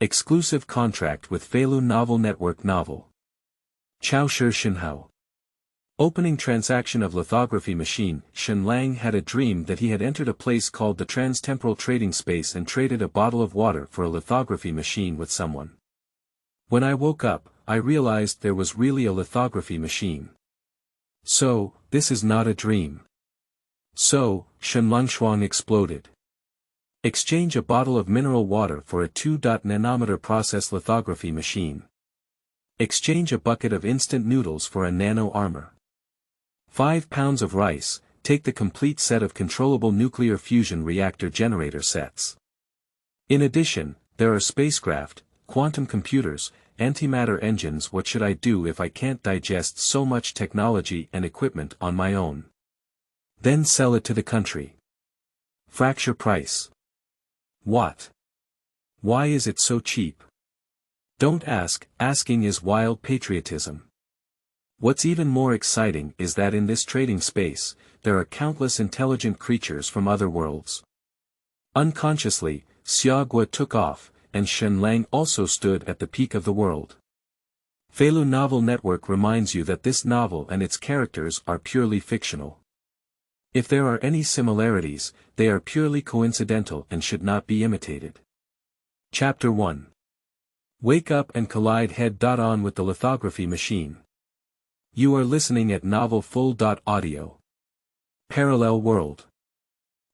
Exclusive contract with Falun Novel Network novel. Chaoshi Shenhao. Opening transaction of lithography machine. Shenlang had a dream that he had entered a place called the Trans-Temporal Trading Space and traded a bottle of water for a lithography machine with someone. When I woke up, I realized there was really a lithography machine. So, this is not a dream. So, Shenlang Shuang exploded. Exchange a bottle of mineral water for a 2-nanometer process lithography machine. Exchange a bucket of instant noodles for a nano armor. 5 pounds of rice, take the complete set of controllable nuclear fusion reactor generator sets. In addition, there are spacecraft, quantum computers, antimatter engines. What should I do if I can't digest so much technology and equipment on my own? Then sell it to the country. Fracture price. What? Why is it so cheap? Don't ask, asking is wild patriotism. What's even more exciting is that in this trading space, there are countless intelligent creatures from other worlds. Unconsciously, Xiaogua took off, and Shenlang also stood at the peak of the world. Falun Novel Network reminds you that this novel and its characters are purely fictional. If there are any similarities, they are purely coincidental and should not be imitated. Chapter 1. Wake up and collide head-on with the lithography machine. You are listening at Novel Full. Audio. Parallel World.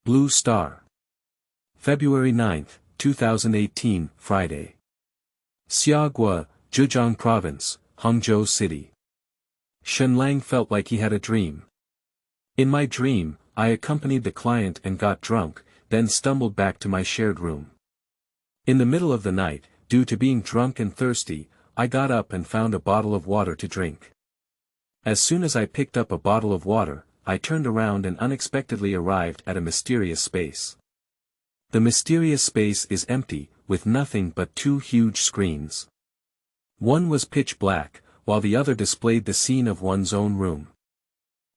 Blue Star. February 9, 2018, Friday. Xiaogua, Zhejiang Province, Hangzhou City. Shenlang felt like he had a dream. In my dream, I accompanied the client and got drunk, then stumbled back to my shared room. In the middle of the night, due to being drunk and thirsty, I got up and found a bottle of water to drink. As soon as I picked up a bottle of water, I turned around and unexpectedly arrived at a mysterious space. The mysterious space is empty, with nothing but 2 huge screens. One was pitch black, while the other displayed the scene of one's own room.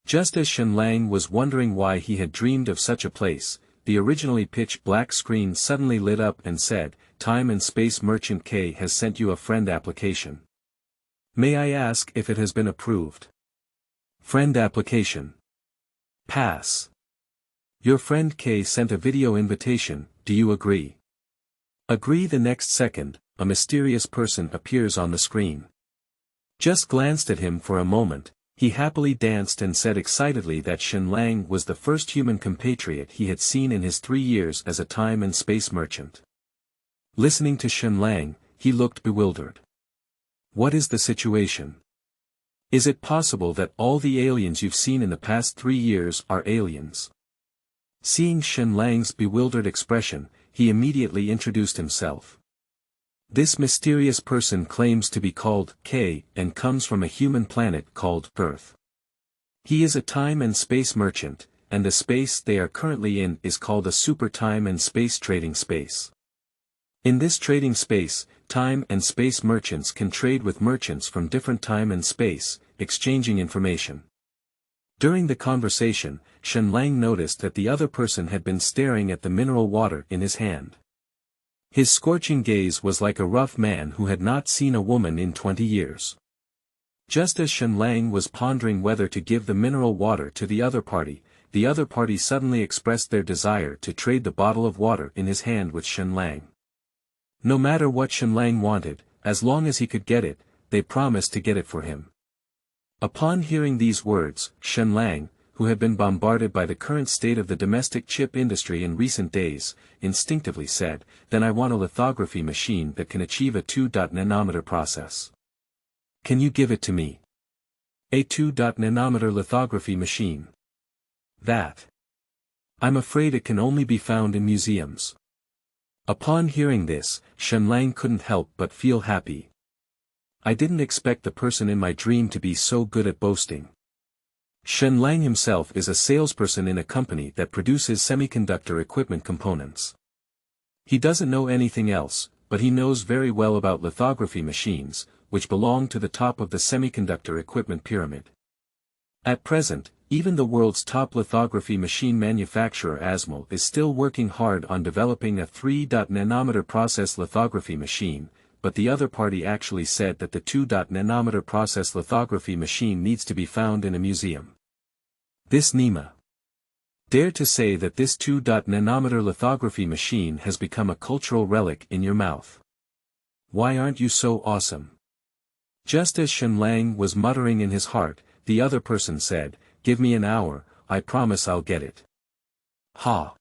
Just as Shenlang was wondering why he had dreamed of such a place, the originally pitch black screen suddenly lit up and said, "Time and Space Merchant K has sent you a friend application. May I ask if it has been approved?" Friend application. Pass. Your friend K sent a video invitation, do you agree? Agree. The next second, a mysterious person appears on the screen. Just glanced at him for a moment, he happily danced and said excitedly that Shenlang was the first human compatriot he had seen in his 3 years as a time and space merchant. Listening to Shenlang, he looked bewildered. What is the situation? Is it possible that all the aliens you've seen in the past 3 years are aliens? Seeing Shenlang's bewildered expression, he immediately introduced himself. This mysterious person claims to be called K and comes from a human planet called Earth. He is a time and space merchant, and the space they are currently in is called a super time and space trading space. In this trading space, time and space merchants can trade with merchants from different time and space, exchanging information. During the conversation, Shenlang noticed that the other person had been staring at the mineral water in his hand. His scorching gaze was like a rough man who had not seen a woman in 20 years. Just as Shenlang was pondering whether to give the mineral water to the other party suddenly expressed their desire to trade the bottle of water in his hand with Shenlang. No matter what Shenlang wanted, as long as he could get it, they promised to get it for him. Upon hearing these words, Shenlang, who had been bombarded by the current state of the domestic chip industry in recent days, instinctively said, "Then I want a lithography machine that can achieve a 2-nanometer process. Can you give it to me? A 2-nanometer lithography machine. That. I'm afraid it can only be found in museums." Upon hearing this, Shenlang couldn't help but feel happy. I didn't expect the person in my dream to be so good at boasting. Shenlang himself is a salesperson in a company that produces semiconductor equipment components. He doesn't know anything else, but he knows very well about lithography machines, which belong to the top of the semiconductor equipment pyramid. At present, Even the world's top lithography machine manufacturer ASML is still working hard on developing a 3-nanometer process lithography machine, but the other party actually said that the 2-nanometer process lithography machine needs to be found in a museum. This Nima dare to say that this 2-nanometer lithography machine has become a cultural relic in your mouth. Why aren't you so awesome? Just as Shenlang was muttering in his heart, the other person said, "Give me an hour, I promise I'll get it." Ha!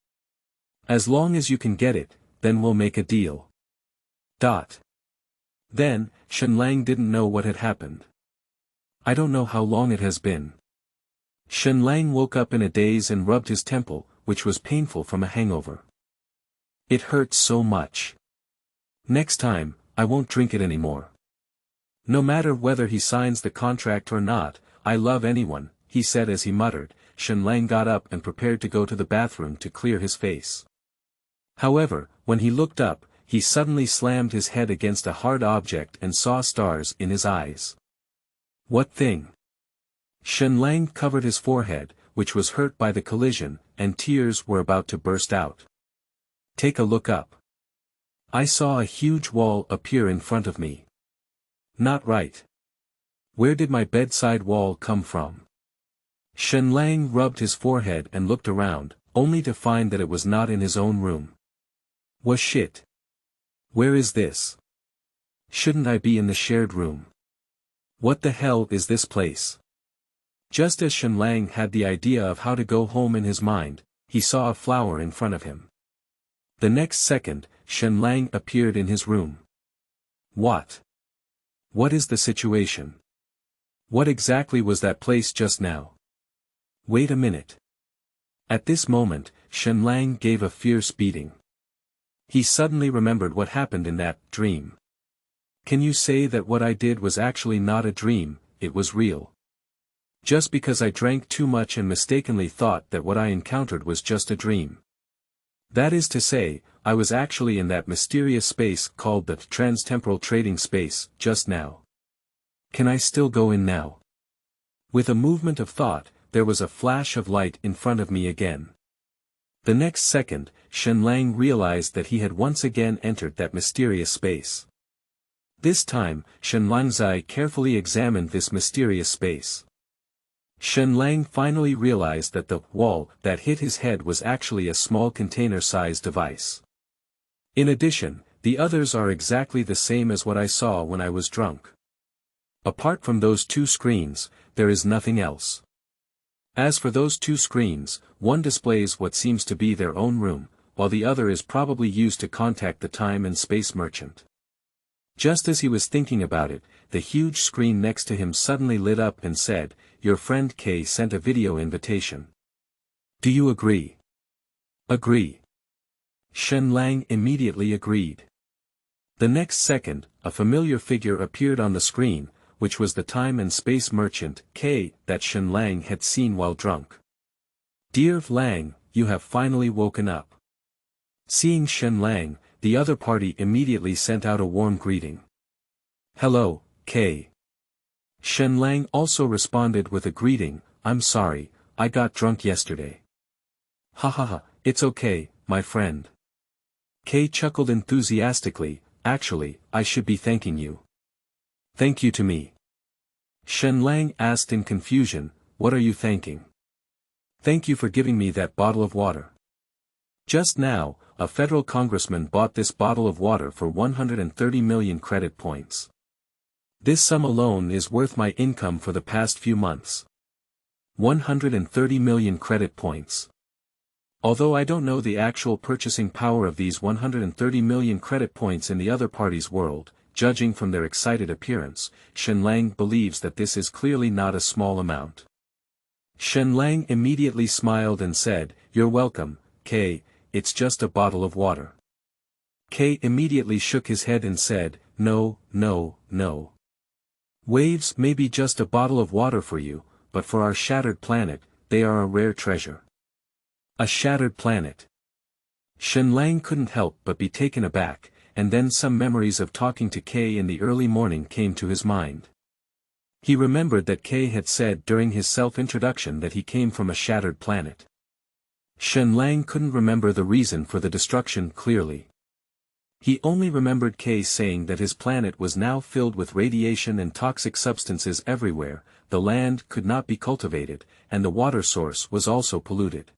As long as you can get it, then we'll make a deal. Then, Shenlang didn't know what had happened. I don't know how long it has been. Shenlang woke up in a daze and rubbed his temple, which was painful from a hangover. It hurts so much. Next time, I won't drink it anymore. No matter whether he signs the contract or not, I love anyone, he said as he muttered. Shenlang got up and prepared to go to the bathroom to clear his face. However, when he looked up, he suddenly slammed his head against a hard object and saw stars in his eyes. What thing? Shenlang covered his forehead, which was hurt by the collision, and tears were about to burst out. Take a look up. I saw a huge wall appear in front of me. Not right. Where did my bedside wall come from? Shenlang rubbed his forehead and looked around, only to find that it was not in his own room. Was shit. Where is this? Shouldn't I be in the shared room? What the hell is this place? Just as Shenlang had the idea of how to go home in his mind, he saw a flower in front of him. The next second, Shenlang appeared in his room. What? What is the situation? What exactly was that place just now? Wait a minute. At this moment, Shenlang gave a fierce beating. He suddenly remembered what happened in that dream. Can you say that what I did was actually not a dream, it was real? Just because I drank too much and mistakenly thought that what I encountered was just a dream. That is to say, I was actually in that mysterious space called the transtemporal trading space, just now. Can I still go in now? With a movement of thought, there was a flash of light in front of me again. The next second, Shenlang realized that he had once again entered that mysterious space. This time, Shenlangzai carefully examined this mysterious space. Shenlang finally realized that the wall that hit his head was actually a small container-sized device. In addition, the others are exactly the same as what I saw when I was drunk. Apart from those two screens, there is nothing else. As for those two screens, one displays what seems to be their own room, while the other is probably used to contact the time and space merchant. Just as he was thinking about it, the huge screen next to him suddenly lit up and said, "Your friend K sent a video invitation. Do you agree?" Agree. Shenlang immediately agreed. The next second, a familiar figure appeared on the screen, which was the time and space merchant, K, that Shenlang had seen while drunk. "Dear Lang, you have finally woken up." Seeing Shenlang, the other party immediately sent out a warm greeting. "Hello, K." Shenlang also responded with a greeting, "I'm sorry, I got drunk yesterday." "Ha ha ha, it's okay, my friend." K chuckled enthusiastically, "Actually, I should be thanking you." "Thank you to me?" Shenlang asked in confusion, "What are you thanking?" "Thank you for giving me that bottle of water. Just now, a federal congressman bought this bottle of water for 130 million credit points. This sum alone is worth my income for the past few months. 130 million credit points. Although I don't know the actual purchasing power of these 130 million credit points in the other party's world, judging from their excited appearance, Shenlang believes that this is clearly not a small amount." Shenlang immediately smiled and said, "You're welcome, K, it's just a bottle of water." K immediately shook his head and said, "No, no, no. Waves may be just a bottle of water for you, but for our shattered planet, they are a rare treasure." A shattered planet. Shenlang couldn't help but be taken aback, and then some memories of talking to K in the early morning came to his mind. He remembered that Kay had said during his self-introduction that he came from a shattered planet. Shenlang couldn't remember the reason for the destruction clearly. He only remembered Kay saying that his planet was now filled with radiation and toxic substances everywhere, the land could not be cultivated, and the water source was also polluted.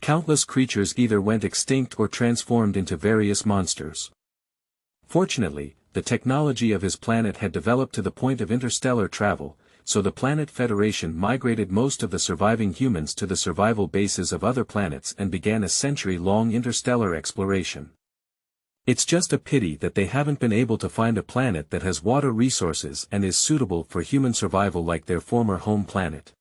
Countless creatures either went extinct or transformed into various monsters. Fortunately, the technology of his planet had developed to the point of interstellar travel, so the Planet Federation migrated most of the surviving humans to the survival bases of other planets and began a century-long interstellar exploration. It's just a pity that they haven't been able to find a planet that has water resources and is suitable for human survival like their former home planet.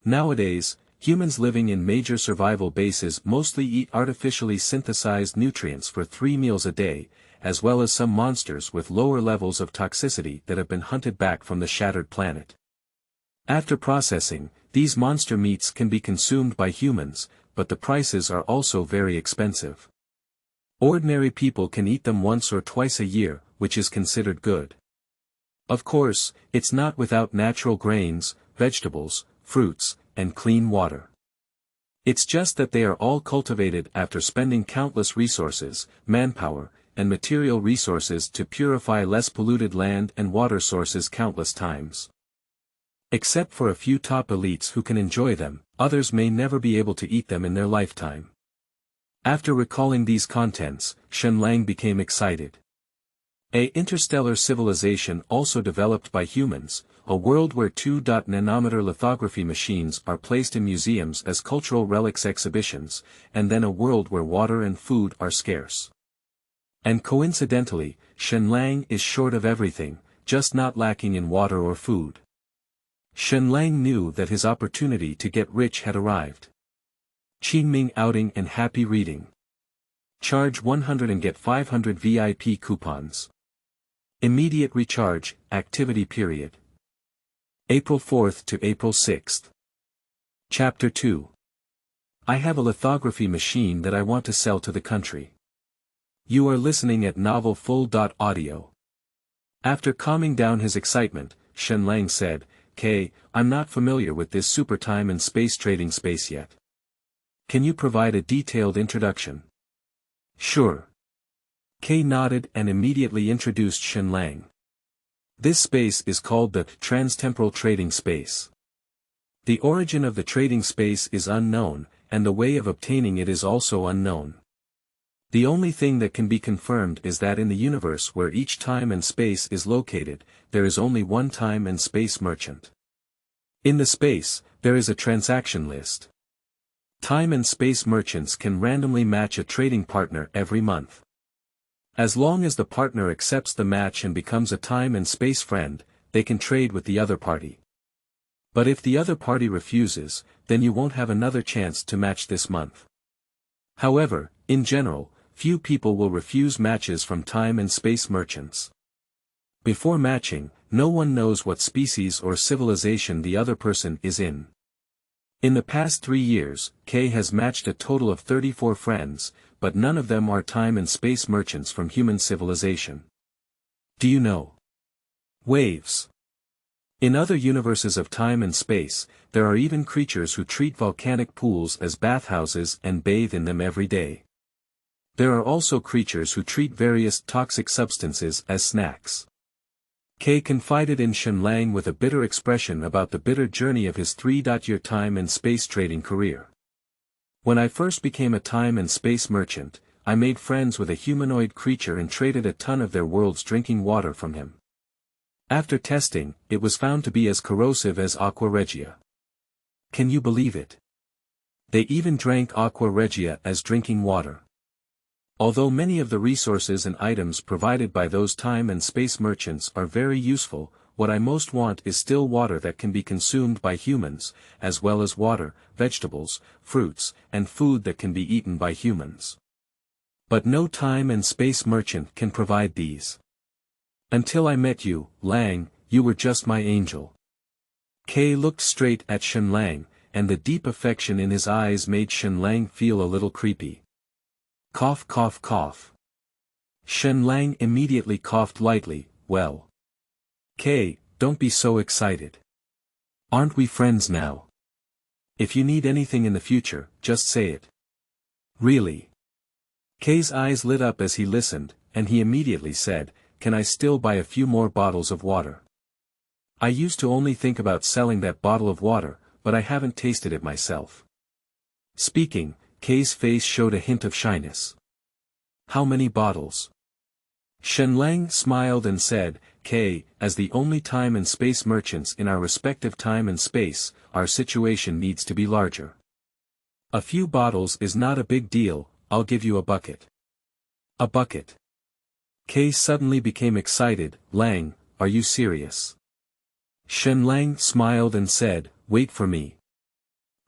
Nowadays, humans living in major survival bases mostly eat artificially synthesized nutrients for 3 meals a day, as well as some monsters with lower levels of toxicity that have been hunted back from the shattered planet. After processing, these monster meats can be consumed by humans, but the prices are also very expensive. Ordinary people can eat them once or twice a year, which is considered good. Of course, it's not without natural grains, vegetables, fruits, and clean water. It's just that they are all cultivated after spending countless resources, manpower, and material resources to purify less polluted land and water sources countless times. Except for a few top elites who can enjoy them, others may never be able to eat them in their lifetime. After recalling these contents, Shenlang became excited. An interstellar civilization also developed by humans, a world where 2-nanometer lithography machines are placed in museums as cultural relics exhibitions, and then a world where water and food are scarce. And coincidentally, Shenlang is short of everything, just not lacking in water or food. Shenlang knew that his opportunity to get rich had arrived. Qingming outing and happy reading. Charge 100 and get 500 VIP coupons. Immediate recharge, activity period. April 4th to April 6th. Chapter 2. I have a lithography machine that I want to sell to the country. You are listening at Novel Full.audio. After calming down his excitement, Shenlang said, Kay, I'm not familiar with this super time and space trading space yet. Can you provide a detailed introduction? Sure. Kay nodded and immediately introduced Shenlang. This space is called the transtemporal trading space. The origin of the trading space is unknown, and the way of obtaining it is also unknown. The only thing that can be confirmed is that in the universe where each time and space is located, there is only one time and space merchant. In the space, there is a transaction list. Time and space merchants can randomly match a trading partner every month. As long as the partner accepts the match and becomes a time and space friend, they can trade with the other party. But if the other party refuses, then you won't have another chance to match this month. However, in general, few people will refuse matches from time and space merchants. Before matching, no one knows what species or civilization the other person is in. In the past 3 years, Kay has matched a total of 34 friends, but none of them are time and space merchants from human civilization. Do you know? Waves. In other universes of time and space, there are even creatures who treat volcanic pools as bathhouses and bathe in them every day. There are also creatures who treat various toxic substances as snacks. Kay confided in Shenlang with a bitter expression about the bitter journey of his 3-year time and space trading career. When I first became a time and space merchant, I made friends with a humanoid creature and traded a ton of their world's drinking water from him. After testing, it was found to be as corrosive as aqua regia. Can you believe it? They even drank aqua regia as drinking water. Although many of the resources and items provided by those time and space merchants are very useful, what I most want is still water that can be consumed by humans, as well as water, vegetables, fruits, and food that can be eaten by humans. But no time and space merchant can provide these. Until I met you, Lang, you were just my angel. Kay looked straight at Shenlang, and the deep affection in his eyes made Shenlang feel a little creepy. Cough cough cough. Shenlang immediately coughed lightly. Well. Kay, don't be so excited. Aren't we friends now? If you need anything in the future, just say it. Really? Kay's eyes lit up as he listened, and he immediately said, "Can I still buy a few more bottles of water? I used to only think about selling that bottle of water, but I haven't tasted it myself." Speaking, Kay's face showed a hint of shyness. "How many bottles?" Shenlang smiled and said, "Kay, as the only time and space merchants in our respective time and space, our situation needs to be larger. A few bottles is not a big deal, I'll give you a bucket." "A bucket?" Kay suddenly became excited. "Lang, are you serious?" Shenlang smiled and said, "Wait for me."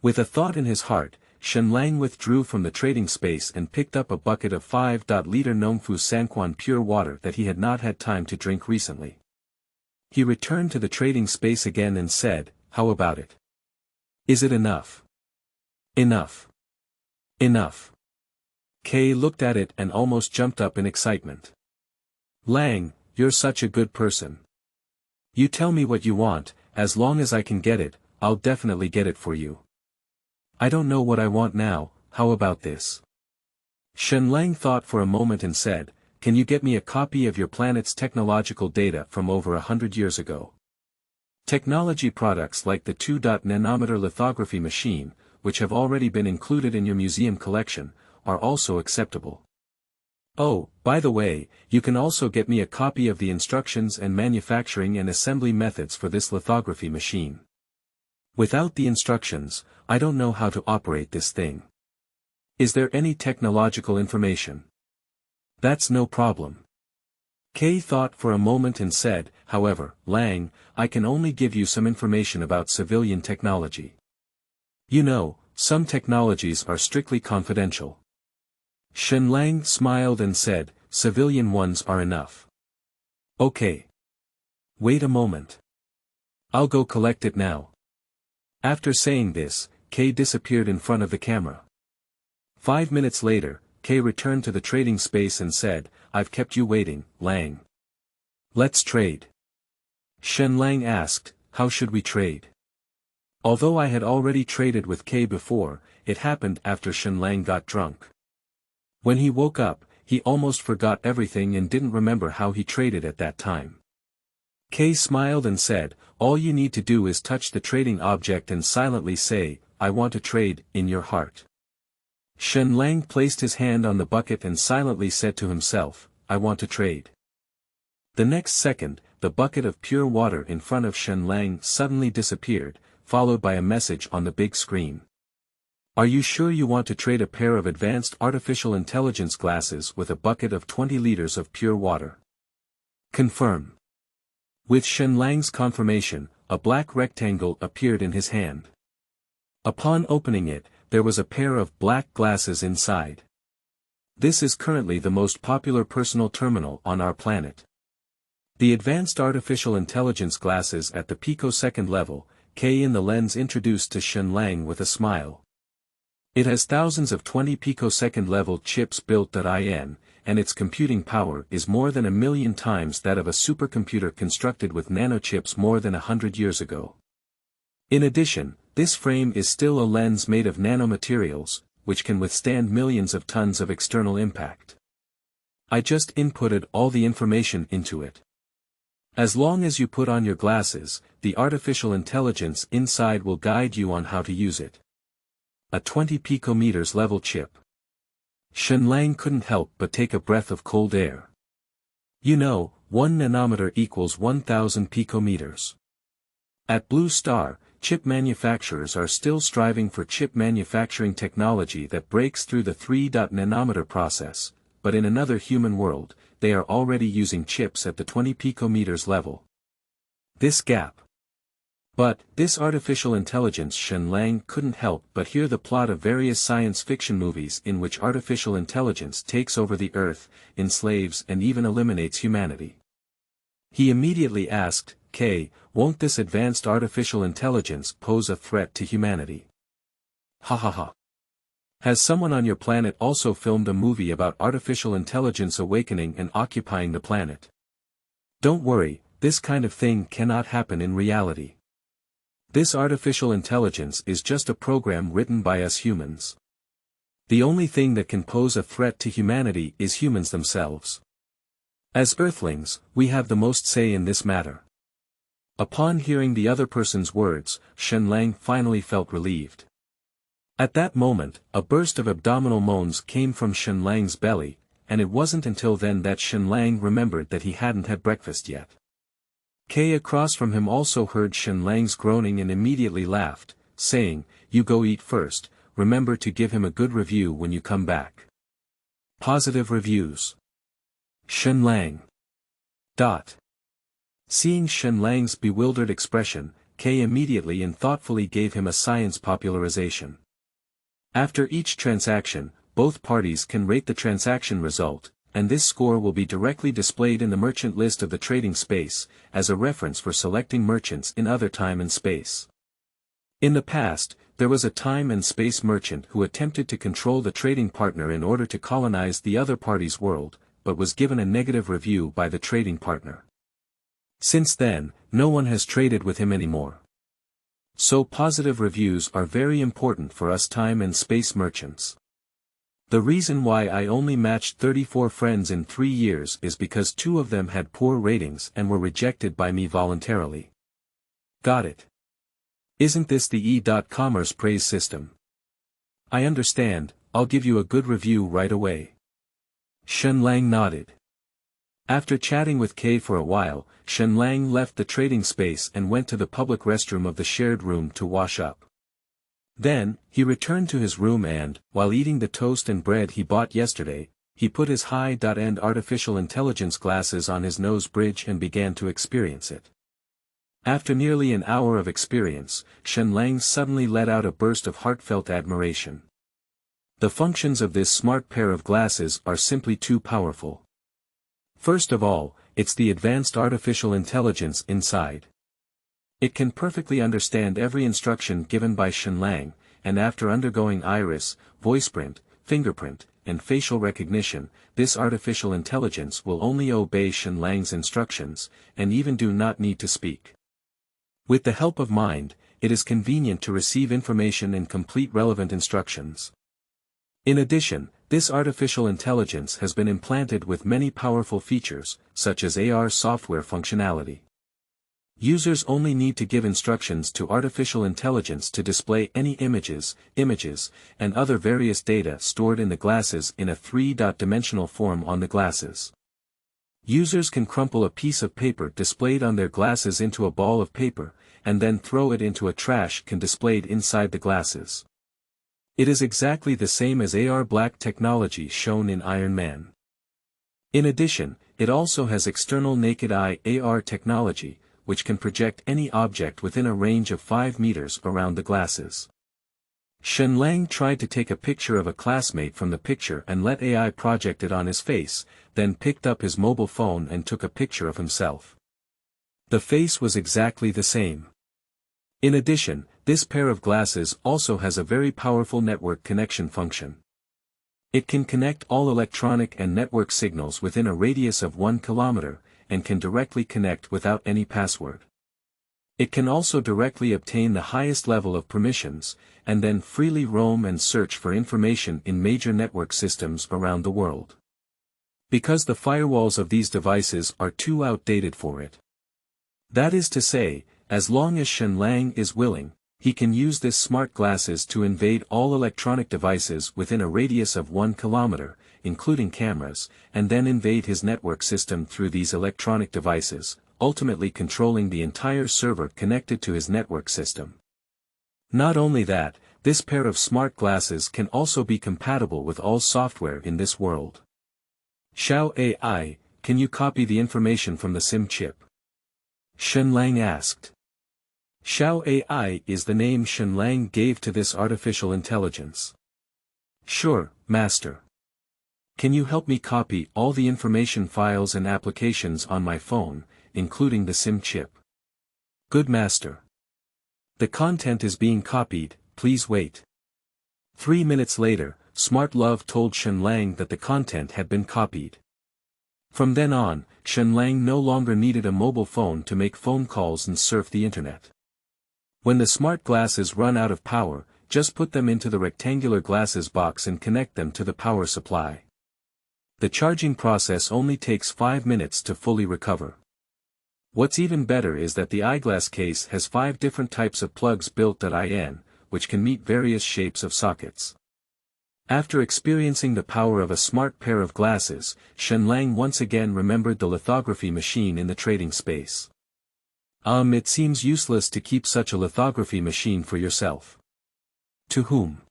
With a thought in his heart, Shenlang withdrew from the trading space and picked up a bucket of 5-liter Nongfu Sanquan pure water that he had not had time to drink recently. He returned to the trading space again and said, "How about it? Is it enough?" "Enough. Enough." Kay looked at it and almost jumped up in excitement. "Lang, you're such a good person. You tell me what you want, as long as I can get it, I'll definitely get it for you." "I don't know what I want now, how about this?" Shenlang thought for a moment and said, "Can you get me a copy of your planet's technological data from over 100 years ago? Technology products like the 2-nanometer lithography machine, which have already been included in your museum collection, are also acceptable. Oh, by the way, you can also get me a copy of the instructions and manufacturing and assembly methods for this lithography machine. Without the instructions, I don't know how to operate this thing. Is there any technological information?" "That's no problem." Kay thought for a moment and said, "However, Lang, I can only give you some information about civilian technology. You know, some technologies are strictly confidential." Shenlang smiled and said, "Civilian ones are enough." "Okay. Wait a moment. I'll go collect it now." After saying this, Kay disappeared in front of the camera. 5 minutes later, Kay returned to the trading space and said, "I've kept you waiting, Lang. Let's trade." Shenlang asked, "How should we trade?" Although I had already traded with Kay before, it happened after Shenlang got drunk. When he woke up, he almost forgot everything and didn't remember how he traded at that time. Kay smiled and said, "All you need to do is touch the trading object and silently say, 'I want to trade,' in your heart." Shenlang placed his hand on the bucket and silently said to himself, "I want to trade." The next second, the bucket of pure water in front of Shenlang suddenly disappeared, followed by a message on the big screen. "Are you sure you want to trade a pair of advanced artificial intelligence glasses with a bucket of 20 liters of pure water? Confirm." With Shenlang's confirmation, a black rectangle appeared in his hand. Upon opening it, there was a pair of black glasses inside. This is currently the most popular personal terminal on our planet. The advanced artificial intelligence glasses at the picosecond level, K in the lens introduced to Shenlang with a smile. It has thousands of 20 picosecond level chips built-in, and its computing power is more than 1,000,000 times that of a supercomputer constructed with nanochips more than 100 years ago. In addition, this frame is still a lens made of nanomaterials, which can withstand millions of tons of external impact. I just inputted all the information into it. As long as you put on your glasses, the artificial intelligence inside will guide you on how to use it. A 20 picometers level chip. Shenlang couldn't help but take a breath of cold air. You know, 1 nanometer equals 1,000 picometers. At Blue Star, chip manufacturers are still striving for chip manufacturing technology that breaks through the 3-nanometer process, but in another human world, they are already using chips at the 20 picometers level. This gap. But, this artificial intelligence Shenlang couldn't help but hear the plot of various science fiction movies in which artificial intelligence takes over the Earth, enslaves and even eliminates humanity. He immediately asked, "K, won't this advanced artificial intelligence pose a threat to humanity?" Ha ha ha. Has someone on your planet also filmed a movie about artificial intelligence awakening and occupying the planet? Don't worry, this kind of thing cannot happen in reality. This artificial intelligence is just a program written by us humans. The only thing that can pose a threat to humanity is humans themselves. As Earthlings, we have the most say in this matter." Upon hearing the other person's words, Shenlang finally felt relieved. At that moment, a burst of abdominal moans came from Shenlang's belly, and it wasn't until then that Shenlang remembered that he hadn't had breakfast yet. Kay across from him also heard Shenlang's groaning and immediately laughed, saying, "You go eat first, remember to give him a good review when you come back." Positive reviews. Shenlang. Seeing Shenlang's bewildered expression, Kay immediately and thoughtfully gave him a science popularization. After each transaction, both parties can rate the transaction result, and this score will be directly displayed in the merchant list of the trading space, as a reference for selecting merchants in other time and space. In the past, there was a time and space merchant who attempted to control the trading partner in order to colonize the other party's world, but was given a negative review by the trading partner. Since then, no one has traded with him anymore. So positive reviews are very important for us time and space merchants. The reason why I only matched 34 friends in 3 years is because 2 of them had poor ratings and were rejected by me voluntarily. Got it. Isn't this the e.commerce praise system? I understand, I'll give you a good review right away. Shenlang nodded. After chatting with Kay for a while, Shenlang left the trading space and went to the public restroom of the shared room to wash up. Then, he returned to his room and, while eating the toast and bread he bought yesterday, he put his high-end artificial intelligence glasses on his nose bridge and began to experience it. After nearly an hour of experience, Shenlang suddenly let out a burst of heartfelt admiration. The functions of this smart pair of glasses are simply too powerful. First of all, it's the advanced artificial intelligence inside. It can perfectly understand every instruction given by Shenlang, and after undergoing iris, voiceprint, fingerprint, and facial recognition, this artificial intelligence will only obey Shenlang's instructions, and even do not need to speak. With the help of mind, it is convenient to receive information and complete relevant instructions. In addition, this artificial intelligence has been implanted with many powerful features, such as AR software functionality. Users only need to give instructions to artificial intelligence to display any images, and other various data stored in the glasses in a 3-dimensional form on the glasses. Users can crumple a piece of paper displayed on their glasses into a ball of paper, and then throw it into a trash can displayed inside the glasses. It is exactly the same as AR black technology shown in Iron Man. In addition, it also has external naked eye AR technology, which can project any object within a range of 5 meters around the glasses. Shenlang tried to take a picture of a classmate from the picture and let AI project it on his face, then picked up his mobile phone and took a picture of himself. The face was exactly the same. In addition, this pair of glasses also has a very powerful network connection function. It can connect all electronic and network signals within a radius of 1 kilometer, and can directly connect without any password. It can also directly obtain the highest level of permissions, and then freely roam and search for information in major network systems around the world. Because the firewalls of these devices are too outdated for it. That is to say, as long as Shenlang is willing, he can use this smart glasses to invade all electronic devices within a radius of 1 kilometer, including cameras, and then invade his network system through these electronic devices, ultimately controlling the entire server connected to his network system. Not only that, this pair of smart glasses can also be compatible with all software in this world. Xiao AI, can you copy the information from the SIM chip? Shenlang asked. Xiao AI is the name Shenlang gave to this artificial intelligence. Sure, master. Can you help me copy all the information files and applications on my phone, including the SIM chip? Good master. The content is being copied, please wait. 3 minutes later, Smart Love told Shenlang that the content had been copied. From then on, Shenlang no longer needed a mobile phone to make phone calls and surf the internet. When the smart glasses run out of power, just put them into the rectangular glasses box and connect them to the power supply. The charging process only takes 5 minutes to fully recover. What's even better is that the eyeglass case has 5 different types of plugs built-in, which can meet various shapes of sockets. After experiencing the power of a smart pair of glasses, Shenlang once again remembered the lithography machine in the trading space. It seems useless to keep such a lithography machine for yourself. To whom?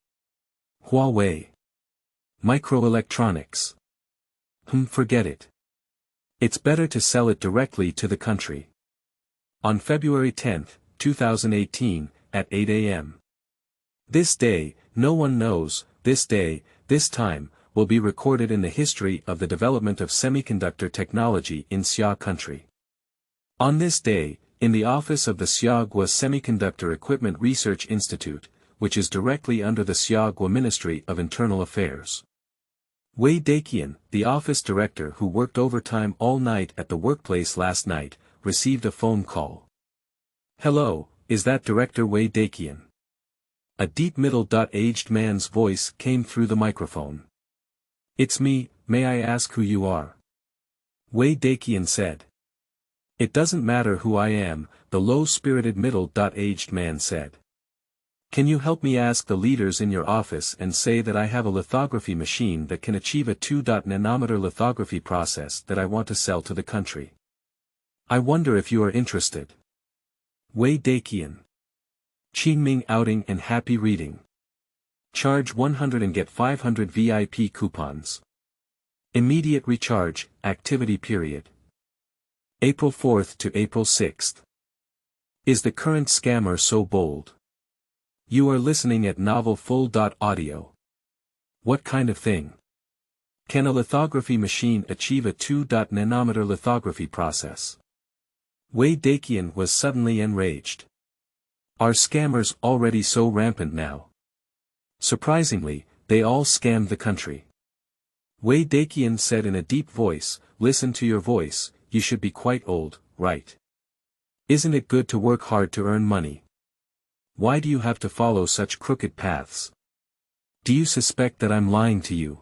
Huawei. Microelectronics. Forget it. It's better to sell it directly to the country. On February 10, 2018, at 8 a.m. This day, no one knows, this day, this time, will be recorded in the history of the development of semiconductor technology in Xia country. On this day, in the office of the Xiagua Semiconductor Equipment Research Institute, which is directly under the Xiagua Ministry of Internal Affairs. Wei Daqian, the office director who worked overtime all night at the workplace last night, received a phone call. Hello, is that Director Wei Daqian? A deep middle-aged man's voice came through the microphone. It's me, may I ask who you are? Wei Daqian said. It doesn't matter who I am, the low-spirited middle-aged man said. Can you help me ask the leaders in your office and say that I have a lithography machine that can achieve a 2-nanometer lithography process that I want to sell to the country? I wonder if you are interested. Wei Daqian. Qingming outing and happy reading. Charge 100 and get 500 VIP coupons. Immediate recharge, activity period. April 4th to April 6th. Is the current scammer so bold? You are listening at Novel Full. Audio. What kind of thing? Can a lithography machine achieve a 2-nanometer lithography process? Wei Daqian was suddenly enraged. Are scammers already so rampant now? Surprisingly, they all scammed the country. Wei Daqian said in a deep voice, listen to your voice, you should be quite old, right? Isn't it good to work hard to earn money? Why do you have to follow such crooked paths? Do you suspect that I'm lying to you?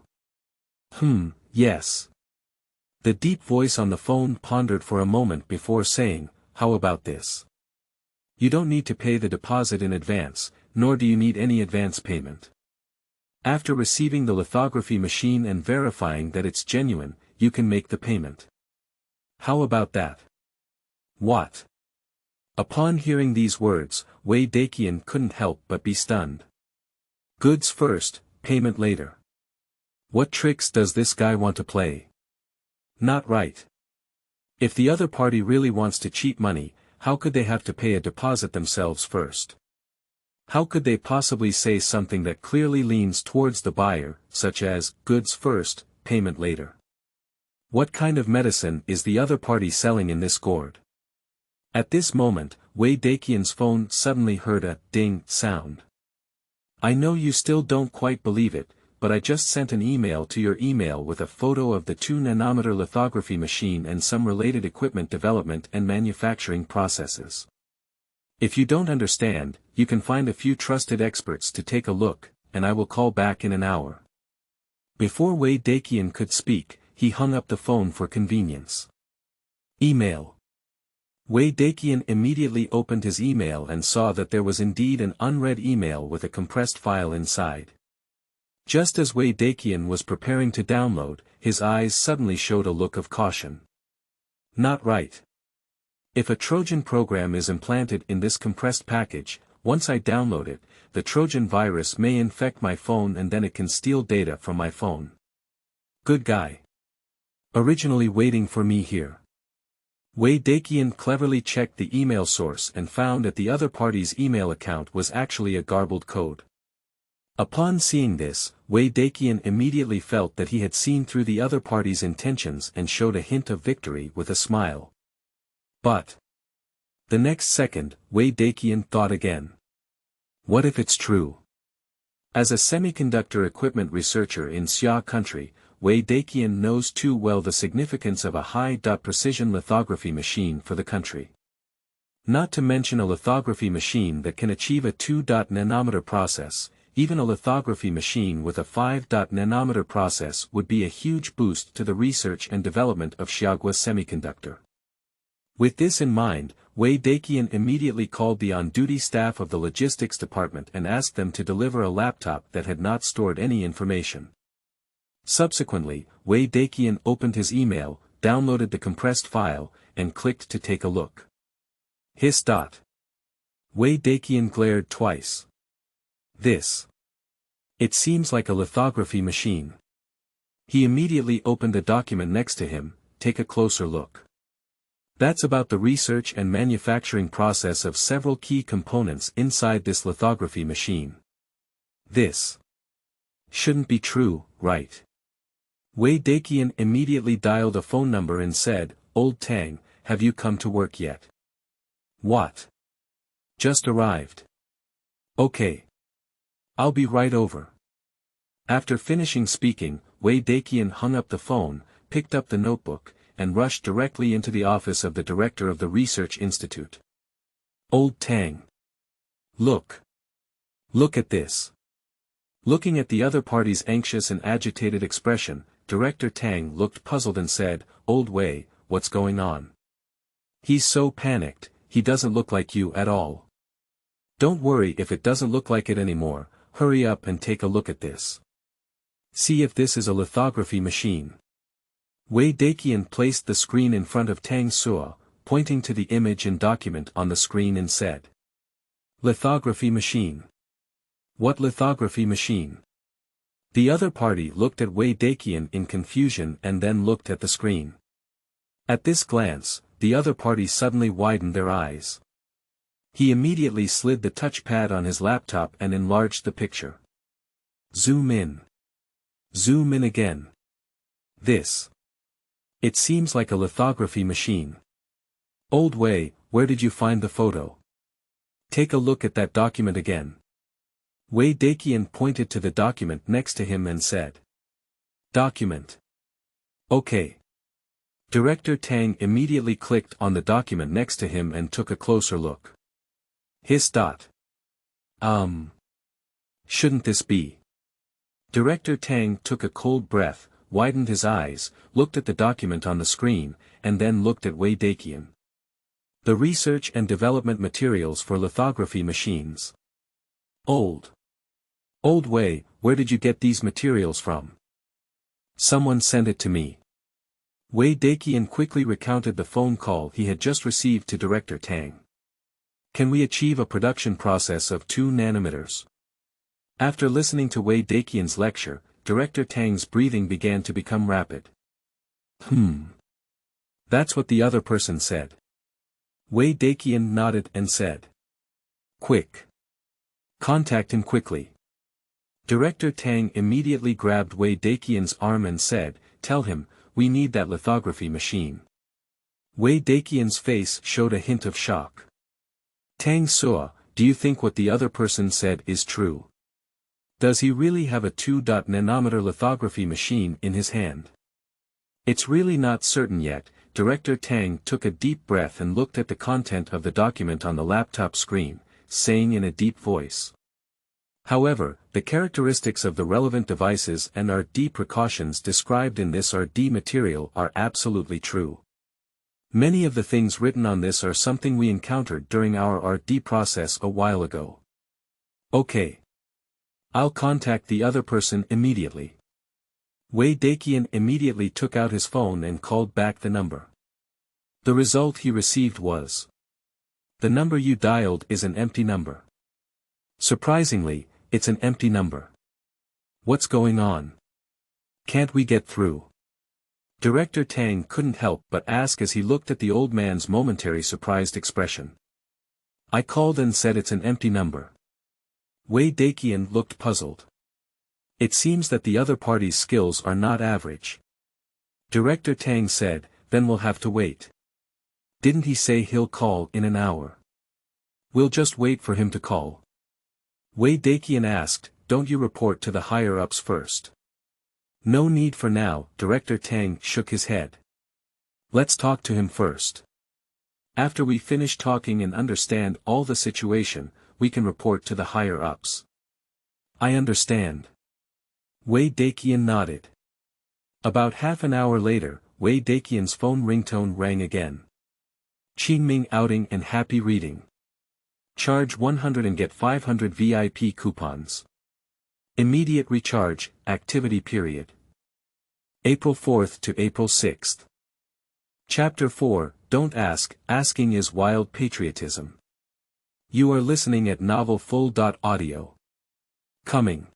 Yes. The deep voice on the phone pondered for a moment before saying, how about this? You don't need to pay the deposit in advance, nor do you need any advance payment. After receiving the lithography machine and verifying that it's genuine, you can make the payment. How about that? What? Upon hearing these words, Wei Daqian couldn't help but be stunned. Goods first, payment later. What tricks does this guy want to play? Not right. If the other party really wants to cheat money, how could they have to pay a deposit themselves first? How could they possibly say something that clearly leans towards the buyer, such as, goods first, payment later? What kind of medicine is the other party selling in this gourd? At this moment, Wei Daqian's phone suddenly heard a ding sound. I know you still don't quite believe it, but I just sent an email to your email with a photo of the 2-nanometer lithography machine and some related equipment development and manufacturing processes. If you don't understand, you can find a few trusted experts to take a look, and I will call back in an hour. Before Wei Daqian could speak, he hung up the phone for convenience. Email. Wei Daqian immediately opened his email and saw that there was indeed an unread email with a compressed file inside. Just as Wei Daqian was preparing to download, his eyes suddenly showed a look of caution. Not right. If a Trojan program is implanted in this compressed package, once I download it, the Trojan virus may infect my phone and then it can steal data from my phone. Good guy. Originally waiting for me here. Wei Daqian cleverly checked the email source and found that the other party's email account was actually a garbled code. Upon seeing this, Wei Daqian immediately felt that he had seen through the other party's intentions and showed a hint of victory with a smile. But the next second, Wei Daqian thought again. What if it's true? As a semiconductor equipment researcher in Xia country, Wei Daqian knows too well the significance of a high-precision lithography machine for the country. Not to mention a lithography machine that can achieve a 2-nanometer process, even a lithography machine with a 5-nanometer process would be a huge boost to the research and development of Xiaogua Semiconductor. With this in mind, Wei Daqian immediately called the on-duty staff of the logistics department and asked them to deliver a laptop that had not stored any information. Subsequently, Wei Daqian opened his email, downloaded the compressed file, and clicked to take a look. Hiss. Wei Daqian glared twice. This. It seems like a lithography machine. He immediately opened the document next to him. Take a closer look. That's about the research and manufacturing process of several key components inside this lithography machine. This shouldn't be true, right? Wei Daqian immediately dialed a phone number and said, "Old Tang, have you come to work yet?" "What? Just arrived." "Okay. I'll be right over." After finishing speaking, Wei Daqian hung up the phone, picked up the notebook, and rushed directly into the office of the director of the research institute. "Old Tang. Look. Look at this." Looking at the other party's anxious and agitated expression, Director Tang looked puzzled and said, "Old Wei, what's going on? He's so panicked, he doesn't look like you at all." "Don't worry if it doesn't look like it anymore, hurry up and take a look at this. See if this is a lithography machine." Wei Daqian placed the screen in front of Tang Suo, pointing to the image and document on the screen and said, "Lithography machine. What lithography machine?" The other party looked at Wei Daqian in confusion and then looked at the screen. At this glance, the other party suddenly widened their eyes. He immediately slid the touchpad on his laptop and enlarged the picture. Zoom in. Zoom in again. This. It seems like a lithography machine. "Old Wei, where did you find the photo? Take a look at that document again." Wei Daqian pointed to the document next to him and said, "Document. Okay." Director Tang immediately clicked on the document next to him and took a closer look. Hiss. Shouldn't this be? Director Tang took a cold breath, widened his eyes, looked at the document on the screen, and then looked at Wei Daqian. The research and development materials for lithography machines. Old Wei, where did you get these materials from? Someone sent it to me. Wei Daqian quickly recounted the phone call he had just received to Director Tang. Can we achieve a production process of 2 nanometers? After listening to Wei Daqian's lecture, Director Tang's breathing began to become rapid. That's what the other person said. Wei Daqian nodded and said, "Quick. Contact him quickly." Director Tang immediately grabbed Wei Daqian's arm and said, "Tell him, we need that lithography machine." Wei Daqian's face showed a hint of shock. "Tang Suo, do you think what the other person said is true? Does he really have a 2-nanometer lithography machine in his hand?" "It's really not certain yet." Director Tang took a deep breath and looked at the content of the document on the laptop screen, saying in a deep voice. "However, the characteristics of the relevant devices and R&D precautions described in this R&D material are absolutely true. Many of the things written on this are something we encountered during our R&D process a while ago." "Okay. I'll contact the other person immediately." Wei Daqian immediately took out his phone and called back the number. The result he received was, "The number you dialed is an empty number." Surprisingly, it's an empty number. What's going on? Can't we get through? Director Tang couldn't help but ask as he looked at the old man's momentary surprised expression. "I called and said it's an empty number." Wei Daqian looked puzzled. It seems that the other party's skills are not average. Director Tang said, "Then we'll have to wait." "Didn't he say he'll call in an hour?" "We'll just wait for him to call." Wei Daqian asked, "Don't you report to the higher-ups first?" No need for now, Director Tang shook his head. Let's talk to him first. After we finish talking and understand all the situation, we can report to the higher-ups. I understand. Wei Daqian nodded. About half an hour later, Wei Daqian's phone ringtone rang again. Qingming outing and happy reading. Charge 100 and get 500 VIP coupons. Immediate recharge, activity period. April 4th to April 6th. Chapter 4, Don't Ask, Asking is Wild Patriotism. You are listening at novelfull.audio. Coming.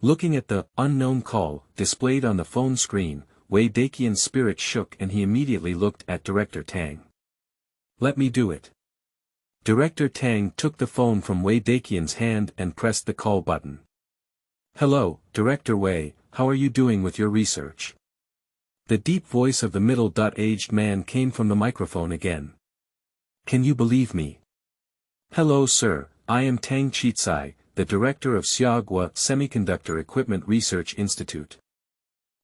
Looking at the unknown call displayed on the phone screen, Wei Daqian's spirit shook and he immediately looked at Director Tang. Let me do it. Director Tang took the phone from Wei Daqian's hand and pressed the call button. Hello, Director Wei, how are you doing with your research? The deep voice of the middle-aged man came from the microphone again. Can you believe me? Hello sir, I am Tang Qitsai, the director of Xiaogua Semiconductor Equipment Research Institute.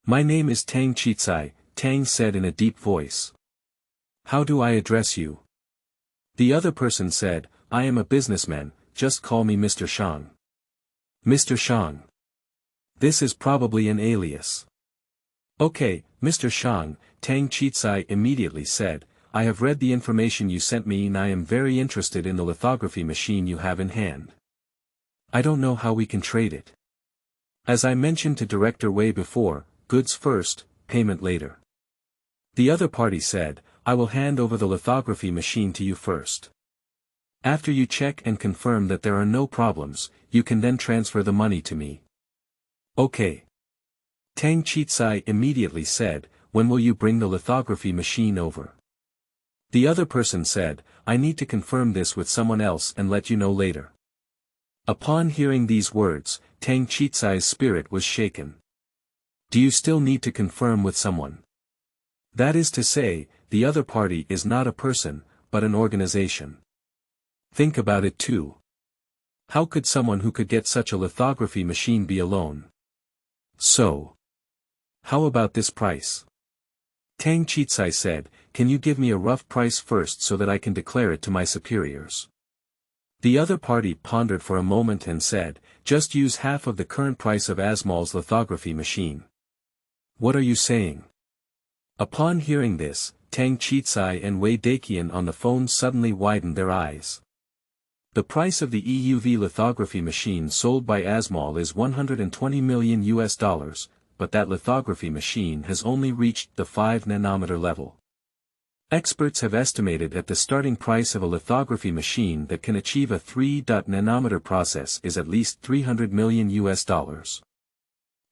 My name is Tang Qitsai, Tang said in a deep voice. How do I address you? The other person said, I am a businessman, just call me Mr. Shang. Mr. Shang. This is probably an alias. Okay, Mr. Shang, Tang Qitsai immediately said, I have read the information you sent me and I am very interested in the lithography machine you have in hand. I don't know how we can trade it. As I mentioned to Director Wei before, goods first, payment later. The other party said, I will hand over the lithography machine to you first. After you check and confirm that there are no problems, you can then transfer the money to me. Okay. Tang Qitsai immediately said, when will you bring the lithography machine over? The other person said, I need to confirm this with someone else and let you know later. Upon hearing these words, Tang Qitsai's spirit was shaken. Do you still need to confirm with someone? That is to say, the other party is not a person, but an organization. Think about it too. How could someone who could get such a lithography machine be alone? So. How about this price? Tang Qitsai said, can you give me a rough price first so that I can declare it to my superiors? The other party pondered for a moment and said, just use half of the current price of Asmal's lithography machine. What are you saying? Upon hearing this, Tang Qitsai and Wei Daqian on the phone suddenly widened their eyes. The price of the EUV lithography machine sold by Asmal is $120 million, but that lithography machine has only reached the 5 nanometer level. Experts have estimated that the starting price of a lithography machine that can achieve a 3 nanometer process is at least $300 million.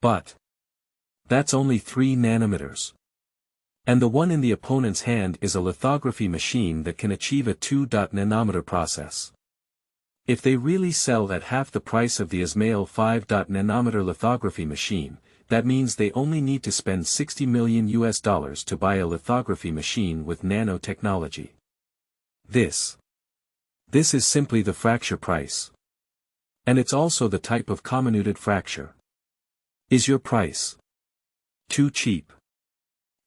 But that's only 3 nanometers. And the one in the opponent's hand is a lithography machine that can achieve a 2 nanometer process. If they really sell at half the price of the Asmal 5 nanometer lithography machine, that means they only need to spend $60 million to buy a lithography machine with nano technology. This is simply the fracture price. And it's also the type of comminuted fracture. Is your price too cheap?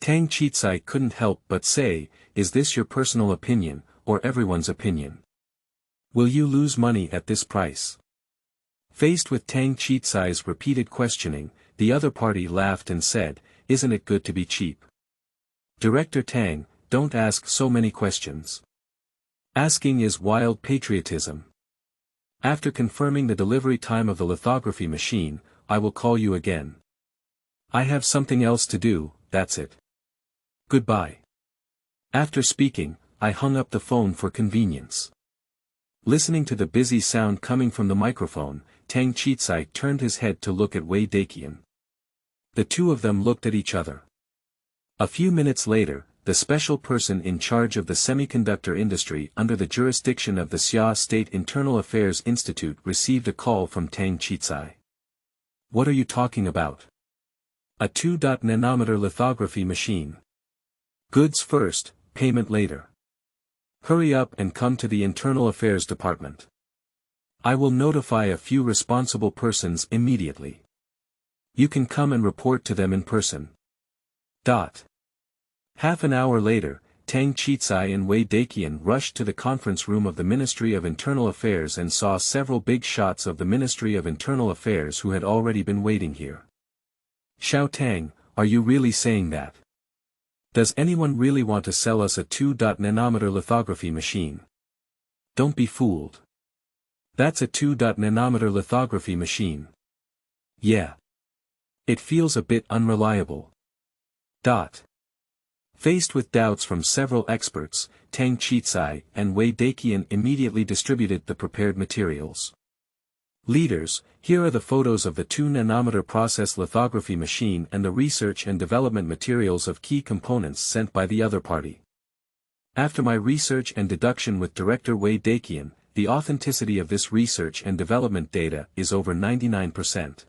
Tang Qitsai couldn't help but say, is this your personal opinion, or everyone's opinion? Will you lose money at this price? Faced with Tang Qitsai's repeated questioning, the other party laughed and said, isn't it good to be cheap? Director Tang, don't ask so many questions. Asking is wild patriotism. After confirming the delivery time of the lithography machine, I will call you again. I have something else to do, that's it. Goodbye. After speaking, I hung up the phone for convenience. Listening to the busy sound coming from the microphone, Tang Qitsai turned his head to look at Wei Daqian. The two of them looked at each other. A few minutes later, the special person in charge of the semiconductor industry under the jurisdiction of the Xia State Internal Affairs Institute received a call from Tang Qitsai. What are you talking about? A 2 nanometer lithography machine. Goods first, payment later. Hurry up and come to the Internal Affairs Department. I will notify a few responsible persons immediately. You can come and report to them in person. Half an hour later, Tang Chitsai and Wei Daqian rushed to the conference room of the Ministry of Internal Affairs and saw several big shots of the Ministry of Internal Affairs who had already been waiting here. Xiao Tang, are you really saying that? Does anyone really want to sell us a 2-nanometer lithography machine? Don't be fooled. That's a 2-nanometer lithography machine. Yeah. It feels a bit unreliable. Faced with doubts from several experts, Tang Chitsai and Wei Daqian immediately distributed the prepared materials. Leaders, here are the photos of the 2-nanometer process lithography machine and the research and development materials of key components sent by the other party. After my research and deduction with Director Wei Daqian, the authenticity of this research and development data is over 99%.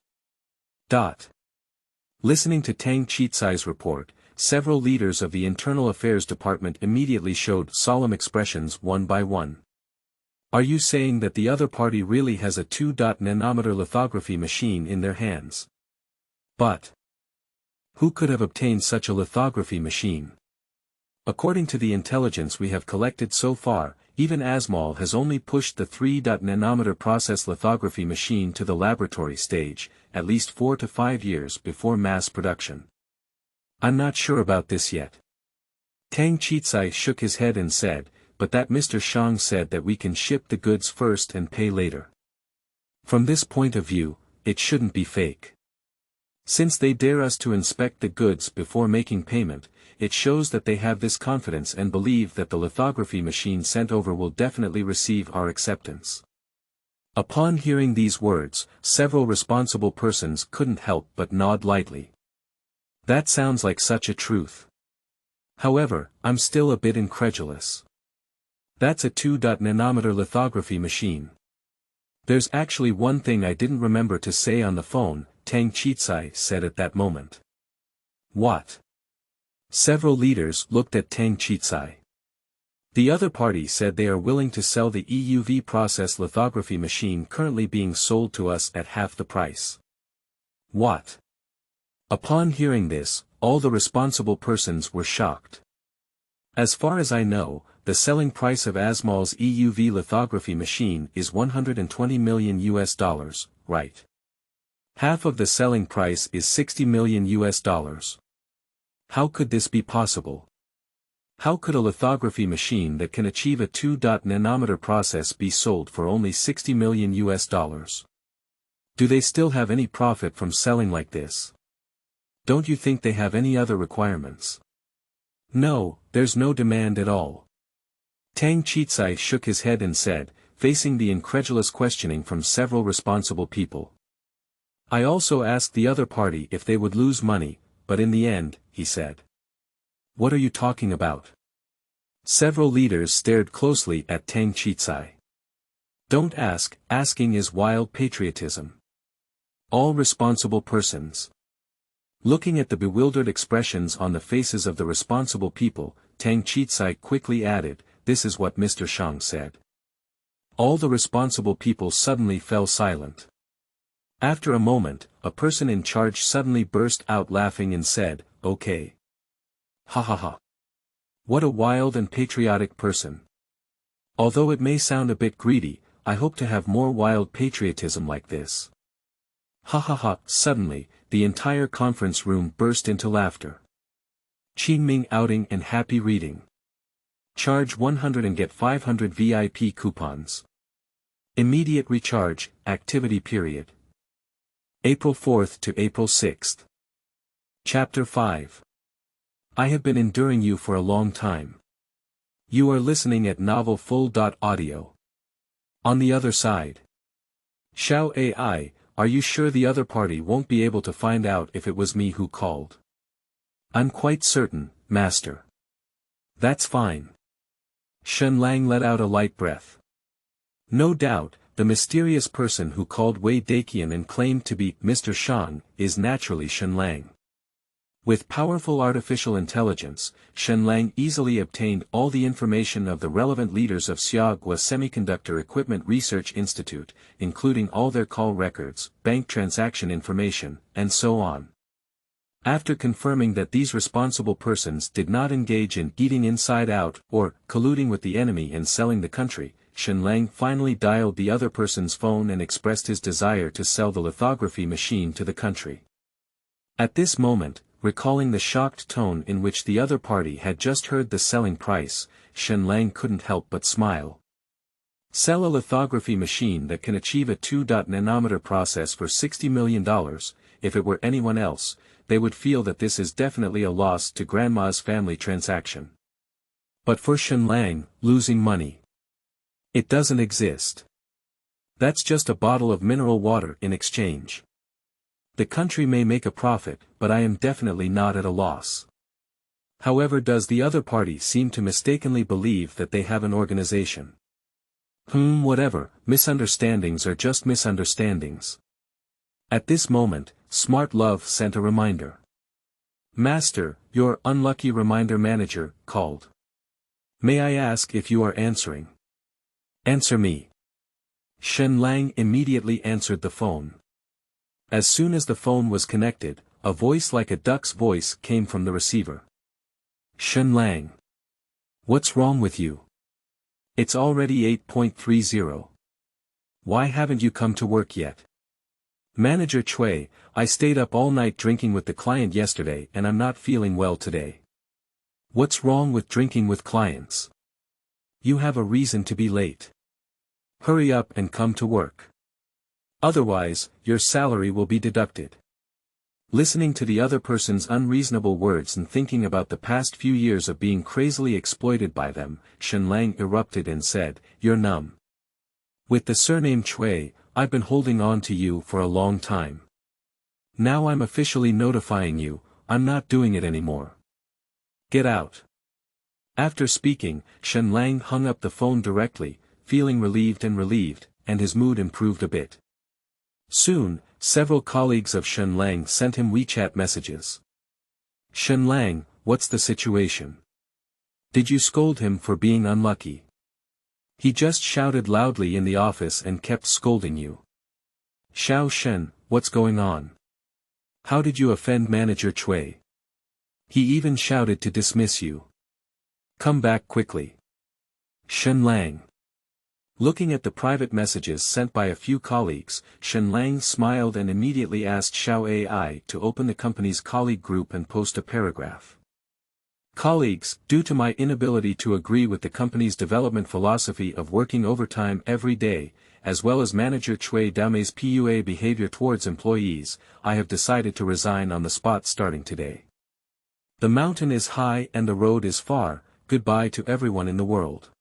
Listening to Tang Chitsai's report, several leaders of the Internal Affairs Department immediately showed solemn expressions one by one. Are you saying that the other party really has a 2-nanometer lithography machine in their hands? But who could have obtained such a lithography machine? According to the intelligence we have collected so far, even ASML has only pushed the 3-nanometer process lithography machine to the laboratory stage, at least 4 to 5 years before mass production. I'm not sure about this yet. Tang Chitsai shook his head and said, but that Mr. Shang said that we can ship the goods first and pay later. From this point of view, it shouldn't be fake. Since they dare us to inspect the goods before making payment, it shows that they have this confidence and believe that the lithography machine sent over will definitely receive our acceptance. Upon hearing these words, several responsible persons couldn't help but nod lightly. That sounds like such a truth. However, I'm still a bit incredulous. That's a 2-nanometer lithography machine. There's actually one thing I didn't remember to say on the phone, Tang Chitsai said at that moment. What? Several leaders looked at Tang Chitsai. The other party said they are willing to sell the EUV process lithography machine currently being sold to us at half the price. What? Upon hearing this, all the responsible persons were shocked. As far as I know, the selling price of ASML's EUV lithography machine is $120 million, right? Half of the selling price is $60 million. How could this be possible? How could a lithography machine that can achieve a 2-nanometer process be sold for only $60 million? Do they still have any profit from selling like this? Don't you think they have any other requirements? No, there's no demand at all. Tang Chitsai shook his head and said, facing the incredulous questioning from several responsible people. I also asked the other party if they would lose money, but in the end, he said. What are you talking about? Several leaders stared closely at Tang Chitsai. Don't ask, asking is wild patriotism. All responsible persons. Looking at the bewildered expressions on the faces of the responsible people, Tang Chitsai quickly added, this is what Mr. Shang said. All the responsible people suddenly fell silent. After a moment, a person in charge suddenly burst out laughing and said, okay. Ha ha ha. What a wild and patriotic person. Although it may sound a bit greedy, I hope to have more wild patriotism like this. Ha ha ha. Suddenly, the entire conference room burst into laughter. Qingming outing and happy reading. Charge 100 and get 500 VIP coupons. Immediate recharge, activity period. April 4th to April 6th. Chapter 5. I have been enduring you for a long time. You are listening at Novel Full.audio. On the other side. Xiao AI, are you sure the other party won't be able to find out if it was me who called? I'm quite certain, Master. That's fine. Shen Lang let out a light breath. No doubt, the mysterious person who called Wei Daqian and claimed to be Mr. Shang is naturally Shen Lang. With powerful artificial intelligence, Shenlang easily obtained all the information of the relevant leaders of Xiaogua Semiconductor Equipment Research Institute, including all their call records, bank transaction information, and so on. After confirming that these responsible persons did not engage in eating inside out or colluding with the enemy in selling the country, Shenlang finally dialed the other person's phone and expressed his desire to sell the lithography machine to the country. At this moment, recalling the shocked tone in which the other party had just heard the selling price, Shenlang couldn't help but smile. Sell a lithography machine that can achieve a 2-nanometer process for $60 million, if it were anyone else, they would feel that this is definitely a loss to grandma's family transaction. But for Shenlang, losing money. It doesn't exist. That's just a bottle of mineral water in exchange. The country may make a profit, but I am definitely not at a loss. However, does the other party seem to mistakenly believe that they have an organization? Whatever, misunderstandings are just misunderstandings. At this moment, Smart Love sent a reminder. Master, your unlucky reminder manager called. May I ask if you are answering? Answer me. Shenlang immediately answered the phone. As soon as the phone was connected, a voice like a duck's voice came from the receiver. Shenlang. What's wrong with you? It's already 8:30. Why haven't you come to work yet? Manager Chui, I stayed up all night drinking with the client yesterday and I'm not feeling well today. What's wrong with drinking with clients? You have a reason to be late. Hurry up and come to work. Otherwise, your salary will be deducted. Listening to the other person's unreasonable words and thinking about the past few years of being crazily exploited by them, Shenlang erupted and said, You're numb. With the surname Chui, I've been holding on to you for a long time. Now I'm officially notifying you, I'm not doing it anymore. Get out. After speaking, Shenlang hung up the phone directly, feeling relieved, and his mood improved a bit. Soon, several colleagues of Shenlang sent him WeChat messages. Shenlang, what's the situation? Did you scold him for being unlucky? He just shouted loudly in the office and kept scolding you. Xiao Shen, what's going on? How did you offend Manager Chui? He even shouted to dismiss you. Come back quickly. Shenlang. Looking at the private messages sent by a few colleagues, Shenlang smiled and immediately asked Xiao AI to open the company's colleague group and post a paragraph. Colleagues, due to my inability to agree with the company's development philosophy of working overtime every day, as well as Manager Chui Dame's PUA behavior towards employees, I have decided to resign on the spot starting today. The mountain is high and the road is far, goodbye to everyone in the world.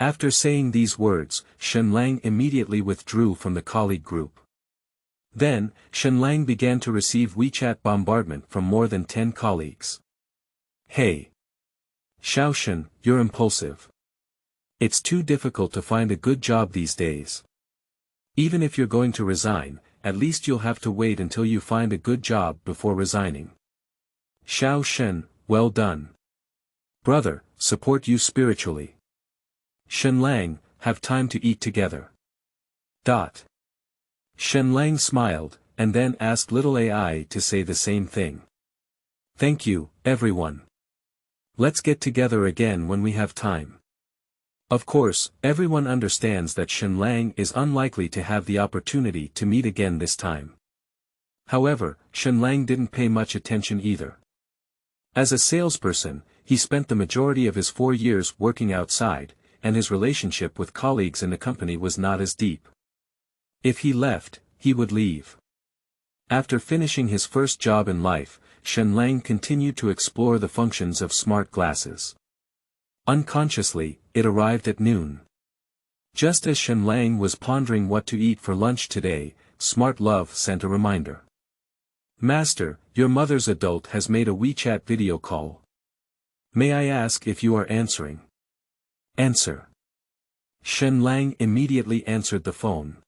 After saying these words, Shenlang immediately withdrew from the colleague group. Then, Shenlang began to receive WeChat bombardment from more than 10 colleagues. Hey! Xiao Shen, you're impulsive. It's too difficult to find a good job these days. Even if you're going to resign, at least you'll have to wait until you find a good job before resigning. Xiao Shen, well done. Brother, support you spiritually. Shenlang, have time to eat together. Shenlang smiled, and then asked little AI to say the same thing. Thank you, everyone. Let's get together again when we have time. Of course, everyone understands that Shenlang is unlikely to have the opportunity to meet again this time. However, Shenlang didn't pay much attention either. As a salesperson, he spent the majority of his 4 years working outside, and his relationship with colleagues in the company was not as deep. If he left, he would leave. After finishing his first job in life, Shenlang continued to explore the functions of smart glasses. Unconsciously, it arrived at noon. Just as Shenlang was pondering what to eat for lunch today, Smart Love sent a reminder. Master, your mother's adult has made a WeChat video call. May I ask if you are answering? Answer. Shenlang immediately answered the phone.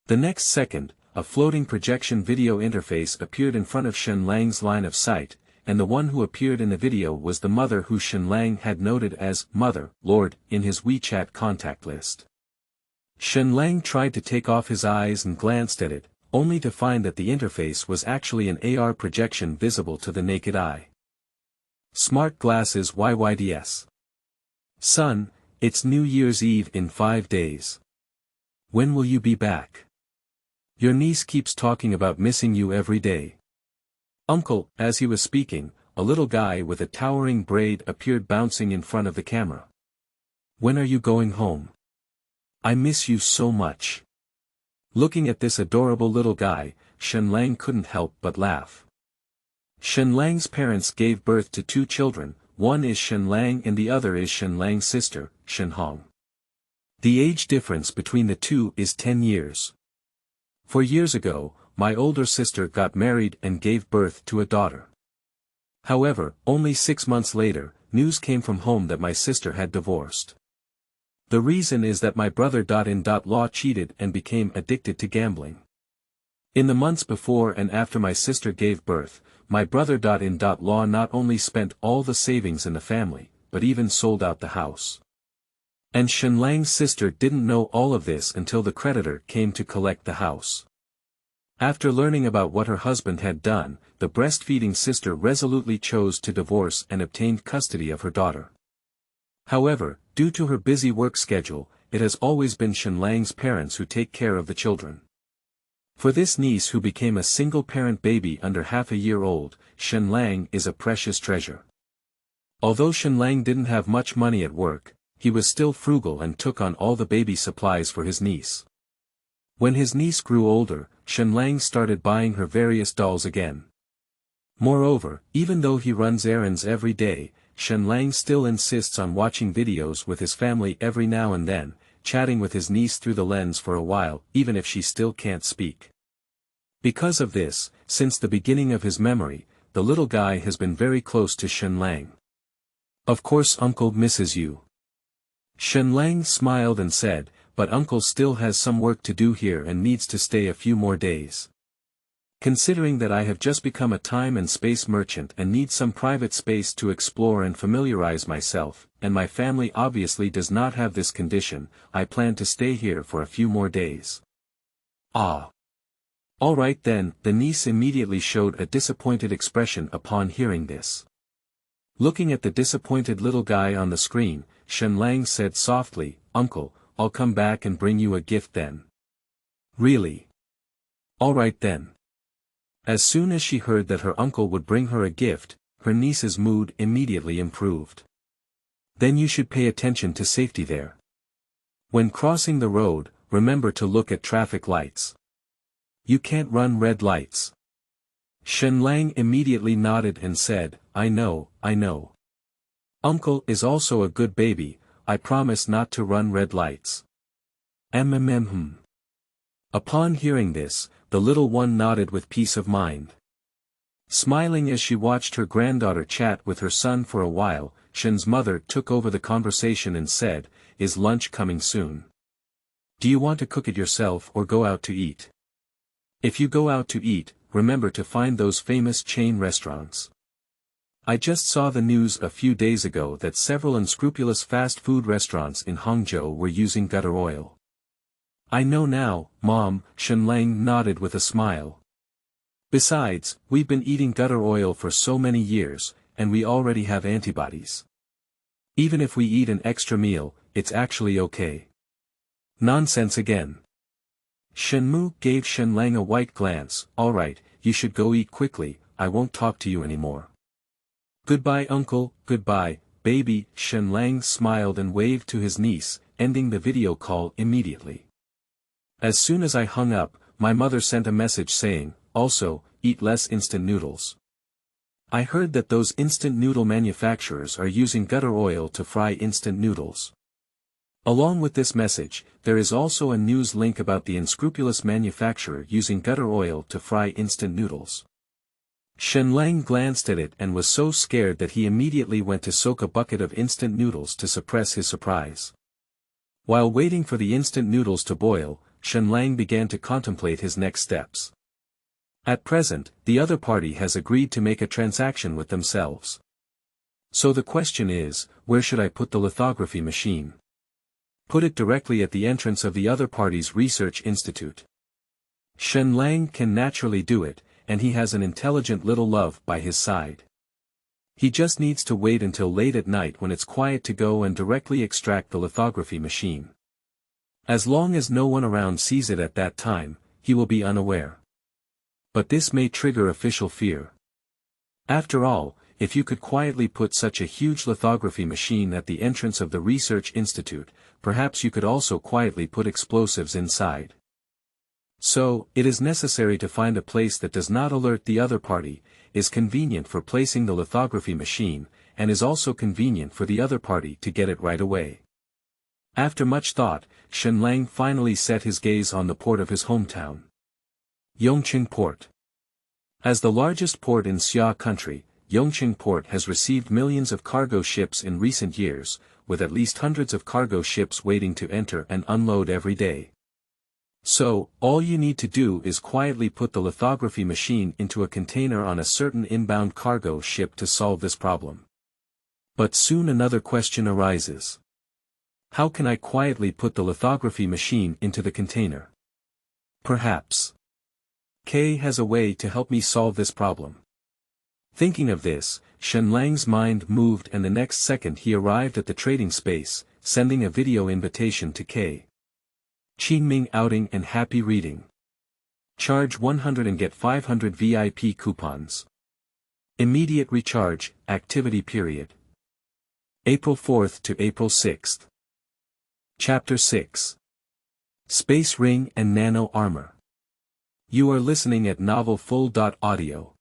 The next second, a floating projection video interface appeared in front of Shen Lang's line of sight, and the one who appeared in the video was the mother who Shen Lang had noted as Mother Lord in his WeChat contact list. Shen Lang tried to take off his eyes and glanced at it, only to find that the interface was actually an AR projection visible to the naked eye. Smart glasses YYDS. Son, it's New Year's Eve in 5 days. When will you be back? Your niece keeps talking about missing you every day. Uncle, as he was speaking, a little guy with a towering braid appeared bouncing in front of the camera. When are you going home? I miss you so much. Looking at this adorable little guy, Shen Lang couldn't help but laugh. Shen Lang's parents gave birth to 2 children, one is Shen Lang and the other is Shen Lang's sister, Shenhong. The age difference between the two is 10 years. 4 years ago, my older sister got married and gave birth to a daughter. However, only 6 months later, news came from home that my sister had divorced. The reason is that my brother-in-law cheated and became addicted to gambling. In the months before and after my sister gave birth, my brother-in-law not only spent all the savings in the family, but even sold out the house. And Shen Lang's sister didn't know all of this until the creditor came to collect the house. After learning about what her husband had done, the breastfeeding sister resolutely chose to divorce and obtained custody of her daughter. However, due to her busy work schedule, it has always been Shen Lang's parents who take care of the children. For this niece who became a single-parent baby under half a year old, Shen Lang is a precious treasure. Although Shen Lang didn't have much money at work, he was still frugal and took on all the baby supplies for his niece. When his niece grew older, Shen Lang started buying her various dolls again. Moreover, even though he runs errands every day, Shen Lang still insists on watching videos with his family every now and then, chatting with his niece through the lens for a while, even if she still can't speak. Because of this, since the beginning of his memory, the little guy has been very close to Shen Lang. Of course Uncle misses you. Shen Lang smiled and said, but Uncle still has some work to do here and needs to stay a few more days. Considering that I have just become a time and space merchant and need some private space to explore and familiarize myself, and my family obviously does not have this condition, I plan to stay here for a few more days. Ah. All right then, the niece immediately showed a disappointed expression upon hearing this. Looking at the disappointed little guy on the screen, Shen Lang said softly, Uncle, I'll come back and bring you a gift then. Really? All right then. As soon as she heard that her uncle would bring her a gift, her niece's mood immediately improved. Then you should pay attention to safety there. When crossing the road, remember to look at traffic lights. You can't run red lights. Shen Lang immediately nodded and said, I know. Uncle is also a good baby, I promise not to run red lights. Upon hearing this, the little one nodded with peace of mind. Smiling as she watched her granddaughter chat with her son for a while, Shen's mother took over the conversation and said, Is lunch coming soon? Do you want to cook it yourself or go out to eat? If you go out to eat, remember to find those famous chain restaurants. I just saw the news a few days ago that several unscrupulous fast food restaurants in Hangzhou were using gutter oil. I know now, Mom, Shen Lang nodded with a smile. Besides, we've been eating gutter oil for so many years, and we already have antibodies. Even if we eat an extra meal, it's actually okay. Nonsense again. Shenmu gave Shen Lang a white glance. Alright, you should go eat quickly, I won't talk to you anymore. Goodbye uncle, goodbye, baby. Shen Lang smiled and waved to his niece, ending the video call immediately. As soon as I hung up, my mother sent a message saying, also, eat less instant noodles. I heard that those instant noodle manufacturers are using gutter oil to fry instant noodles. Along with this message, there is also a news link about the unscrupulous manufacturer using gutter oil to fry instant noodles. Shen Lang glanced at it and was so scared that he immediately went to soak a bucket of instant noodles to suppress his surprise. While waiting for the instant noodles to boil, Shenlang began to contemplate his next steps. At present, the other party has agreed to make a transaction with themselves. So the question is, where should I put the lithography machine? Put it directly at the entrance of the other party's research institute. Shenlang can naturally do it, and he has an intelligent little love by his side. He just needs to wait until late at night when it's quiet to go and directly extract the lithography machine. As long as no one around sees it at that time, he will be unaware. But this may trigger official fear. After all, if you could quietly put such a huge lithography machine at the entrance of the research institute, perhaps you could also quietly put explosives inside. So, it is necessary to find a place that does not alert the other party, is convenient for placing the lithography machine, and is also convenient for the other party to get it right away. After much thought, Shenlang finally set his gaze on the port of his hometown. Yongqing Port. As the largest port in Xia country, Yongqing Port has received millions of cargo ships in recent years, with at least hundreds of cargo ships waiting to enter and unload every day. So, all you need to do is quietly put the lithography machine into a container on a certain inbound cargo ship to solve this problem. But soon another question arises. How can I quietly put the lithography machine into the container? Perhaps K has a way to help me solve this problem. Thinking of this, Shenlang's mind moved, and the next second he arrived at the trading space, sending a video invitation to K. Qingming outing and happy reading. Charge 100 and get 500 VIP coupons. Immediate recharge, activity period. April 4th to April 6th. Chapter 6. Space Ring and Nano Armor. You are listening at Novel Full.audio.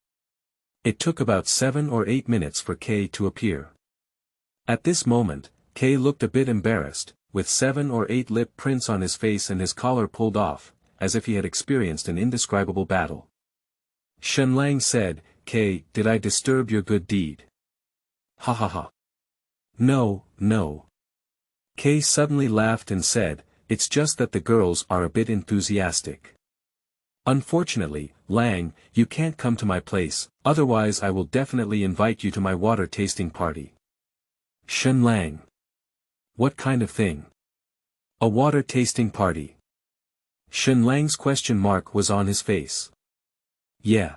It took about 7 or 8 minutes for K to appear. At this moment, K looked a bit embarrassed, with 7 or 8 lip prints on his face and his collar pulled off, as if he had experienced an indescribable battle. Shenlang said, K, did I disturb your good deed? Ha ha ha. No, no. K suddenly laughed and said, it's just that the girls are a bit enthusiastic. Unfortunately, Lang, you can't come to my place, otherwise I will definitely invite you to my water tasting party. Shenlang. What kind of thing? A water tasting party. Shenlang's question mark was on his face. Yeah.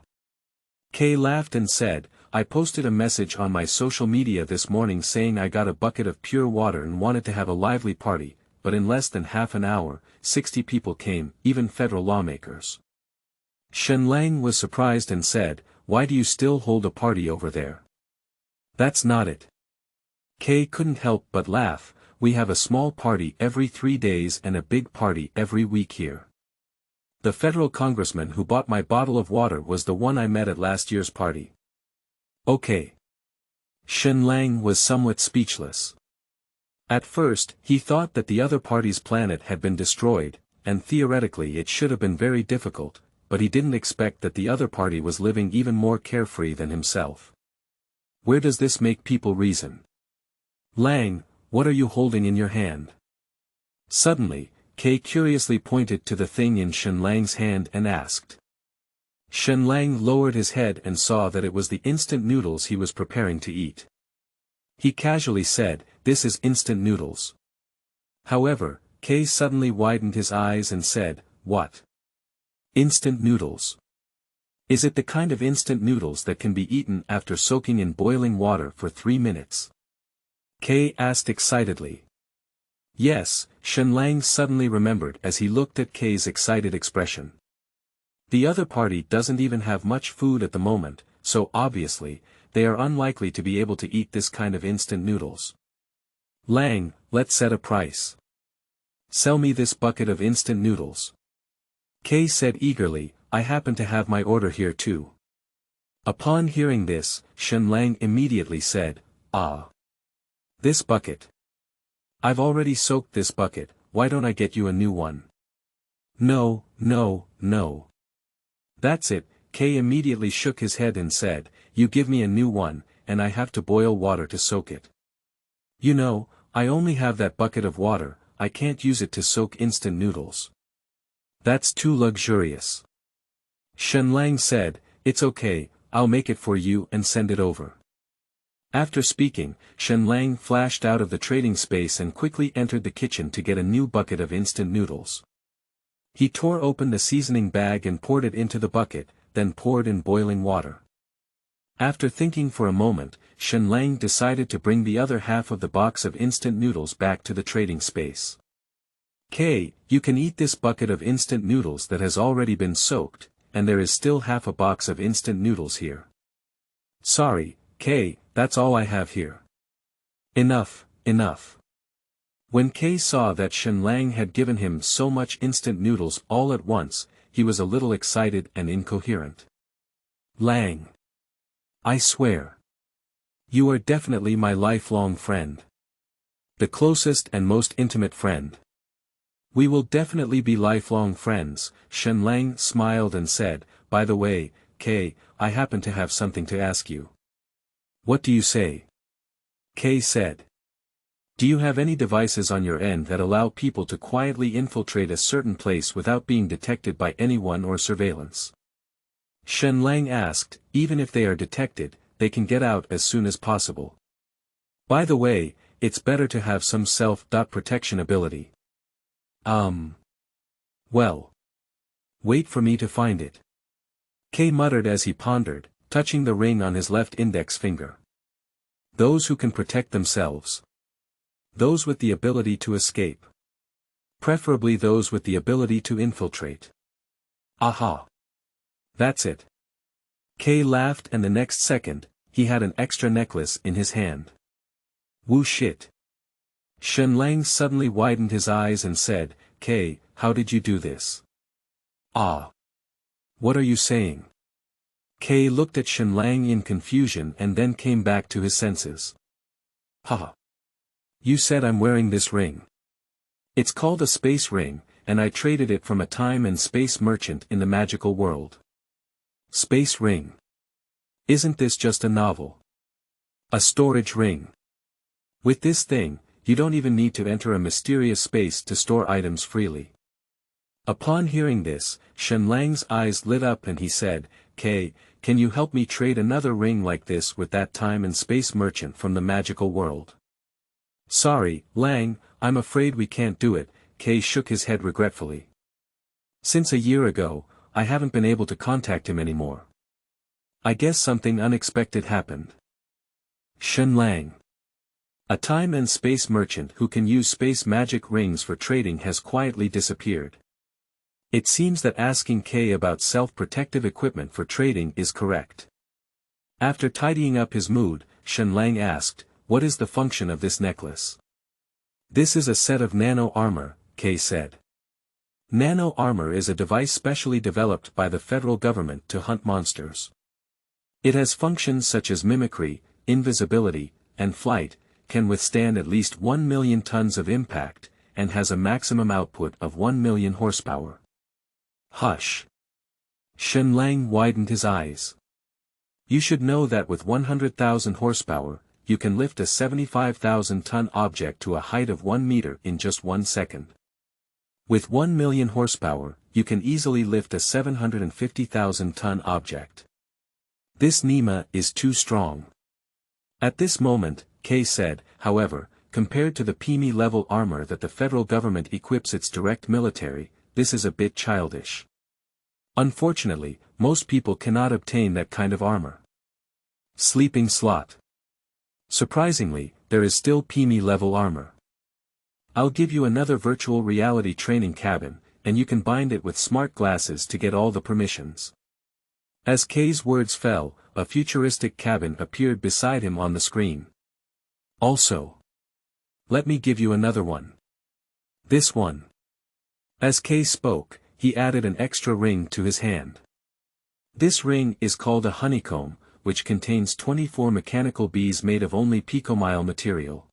K laughed and said, I posted a message on my social media this morning saying I got a bucket of pure water and wanted to have a lively party, but in less than half an hour, 60 people came, even federal lawmakers. Shenlang was surprised and said, why do you still hold a party over there? That's not it. K couldn't help but laugh. We have a small party every 3 days and a big party every week here. The federal congressman who bought my bottle of water was the one I met at last year's party. Okay. Shenlang was somewhat speechless. At first, he thought that the other party's planet had been destroyed, and theoretically it should have been very difficult, but he didn't expect that the other party was living even more carefree than himself. Where does this make people reason? Lang, what are you holding in your hand? Suddenly, K curiously pointed to the thing in Shenlang's hand and asked. Shenlang lowered his head and saw that it was the instant noodles he was preparing to eat. He casually said, this is instant noodles. However, K suddenly widened his eyes and said, what? Instant noodles. Is it the kind of instant noodles that can be eaten after soaking in boiling water for 3 minutes? K asked excitedly. Yes, Shenlang suddenly remembered as he looked at K's excited expression. The other party doesn't even have much food at the moment, so obviously, they are unlikely to be able to eat this kind of instant noodles. Lang, let's set a price. Sell me this bucket of instant noodles. K said eagerly, I happen to have my order here too. Upon hearing this, Shenlang immediately said, ah. This bucket. I've already soaked this bucket, why don't I get you a new one? No, no, no. That's it, K immediately shook his head and said, you give me a new one, and I have to boil water to soak it. You know, I only have that bucket of water, I can't use it to soak instant noodles. That's too luxurious. Shenlang said, "It's okay, I'll make it for you and send it over." After speaking, Shenlang flashed out of the trading space and quickly entered the kitchen to get a new bucket of instant noodles. He tore open the seasoning bag and poured it into the bucket, then poured in boiling water. After thinking for a moment, Shenlang decided to bring the other half of the box of instant noodles back to the trading space. "Kay, you can eat this bucket of instant noodles that has already been soaked, and there is still half a box of instant noodles here." "Sorry, Kay, that's all I have here." "Enough, enough." When Kay saw that Shenlang had given him so much instant noodles all at once, he was a little excited and incoherent. "Lang. I swear. You are definitely my lifelong friend. The closest and most intimate friend. We will definitely be lifelong friends." Shenlang smiled and said, "By the way, Kay, I happen to have something to ask you." "What do you say?" Kay said. "Do you have any devices on your end that allow people to quietly infiltrate a certain place without being detected by anyone or surveillance?" Shenlang asked. "Even if they are detected, they can get out as soon as possible. By the way, it's better to have some self-protection ability." Well. Wait for me to find it." Kay muttered as he pondered, touching the ring on his left index finger. "Those who can protect themselves. Those with the ability to escape. Preferably those with the ability to infiltrate. Aha. That's it." Kay laughed, and the next second, he had an extra necklace in his hand. "Woo shit." Shenlang suddenly widened his eyes and said, "Kay, how did you do this?" "Ah. What are you saying?" Kay looked at Shenlang in confusion and then came back to his senses. "Haha. You said I'm wearing this ring. It's called a space ring, and I traded it from a time and space merchant in the magical world." "Space ring. Isn't this just a novel? A storage ring. With this thing, you don't even need to enter a mysterious space to store items freely." Upon hearing this, Shenlang's eyes lit up and he said, "Kay, can you help me trade another ring like this with that time and space merchant from the magical world?" "Sorry, Lang, I'm afraid we can't do it." Kay shook his head regretfully. "Since a year ago, I haven't been able to contact him anymore. I guess something unexpected happened." Shenlang. A time and space merchant who can use space magic rings for trading has quietly disappeared. It seems that asking Kay about self-protective equipment for trading is correct. After tidying up his mood, Shenlang asked, "What is the function of this necklace?" "This is a set of nano armor," Kay said. Nano armor is a device specially developed by the federal government to hunt monsters. It has functions such as mimicry, invisibility, and flight, can withstand at least 1 million tons of impact, and has a maximum output of 1 million horsepower. Hush. Shenlang widened his eyes. You should know that with 100,000 horsepower, you can lift a 75,000-ton object to a height of 1 meter in just 1 second. With 1 million horsepower, you can easily lift a 750,000-ton object. This NEMA is too strong. At this moment, Kay said, however, compared to the EP-level armor that the federal government equips its direct military, this is a bit childish. Unfortunately, most people cannot obtain that kind of armor. Sleeping slot. Surprisingly, there is still EP-level armor. I'll give you another virtual reality training cabin, and you can bind it with smart glasses to get all the permissions. As Kay's words fell, a futuristic cabin appeared beside him on the screen. Also, let me give you another one. This one. As Kay spoke, he added an extra ring to his hand. This ring is called a honeycomb, which contains 24 mechanical bees made of only picomile material.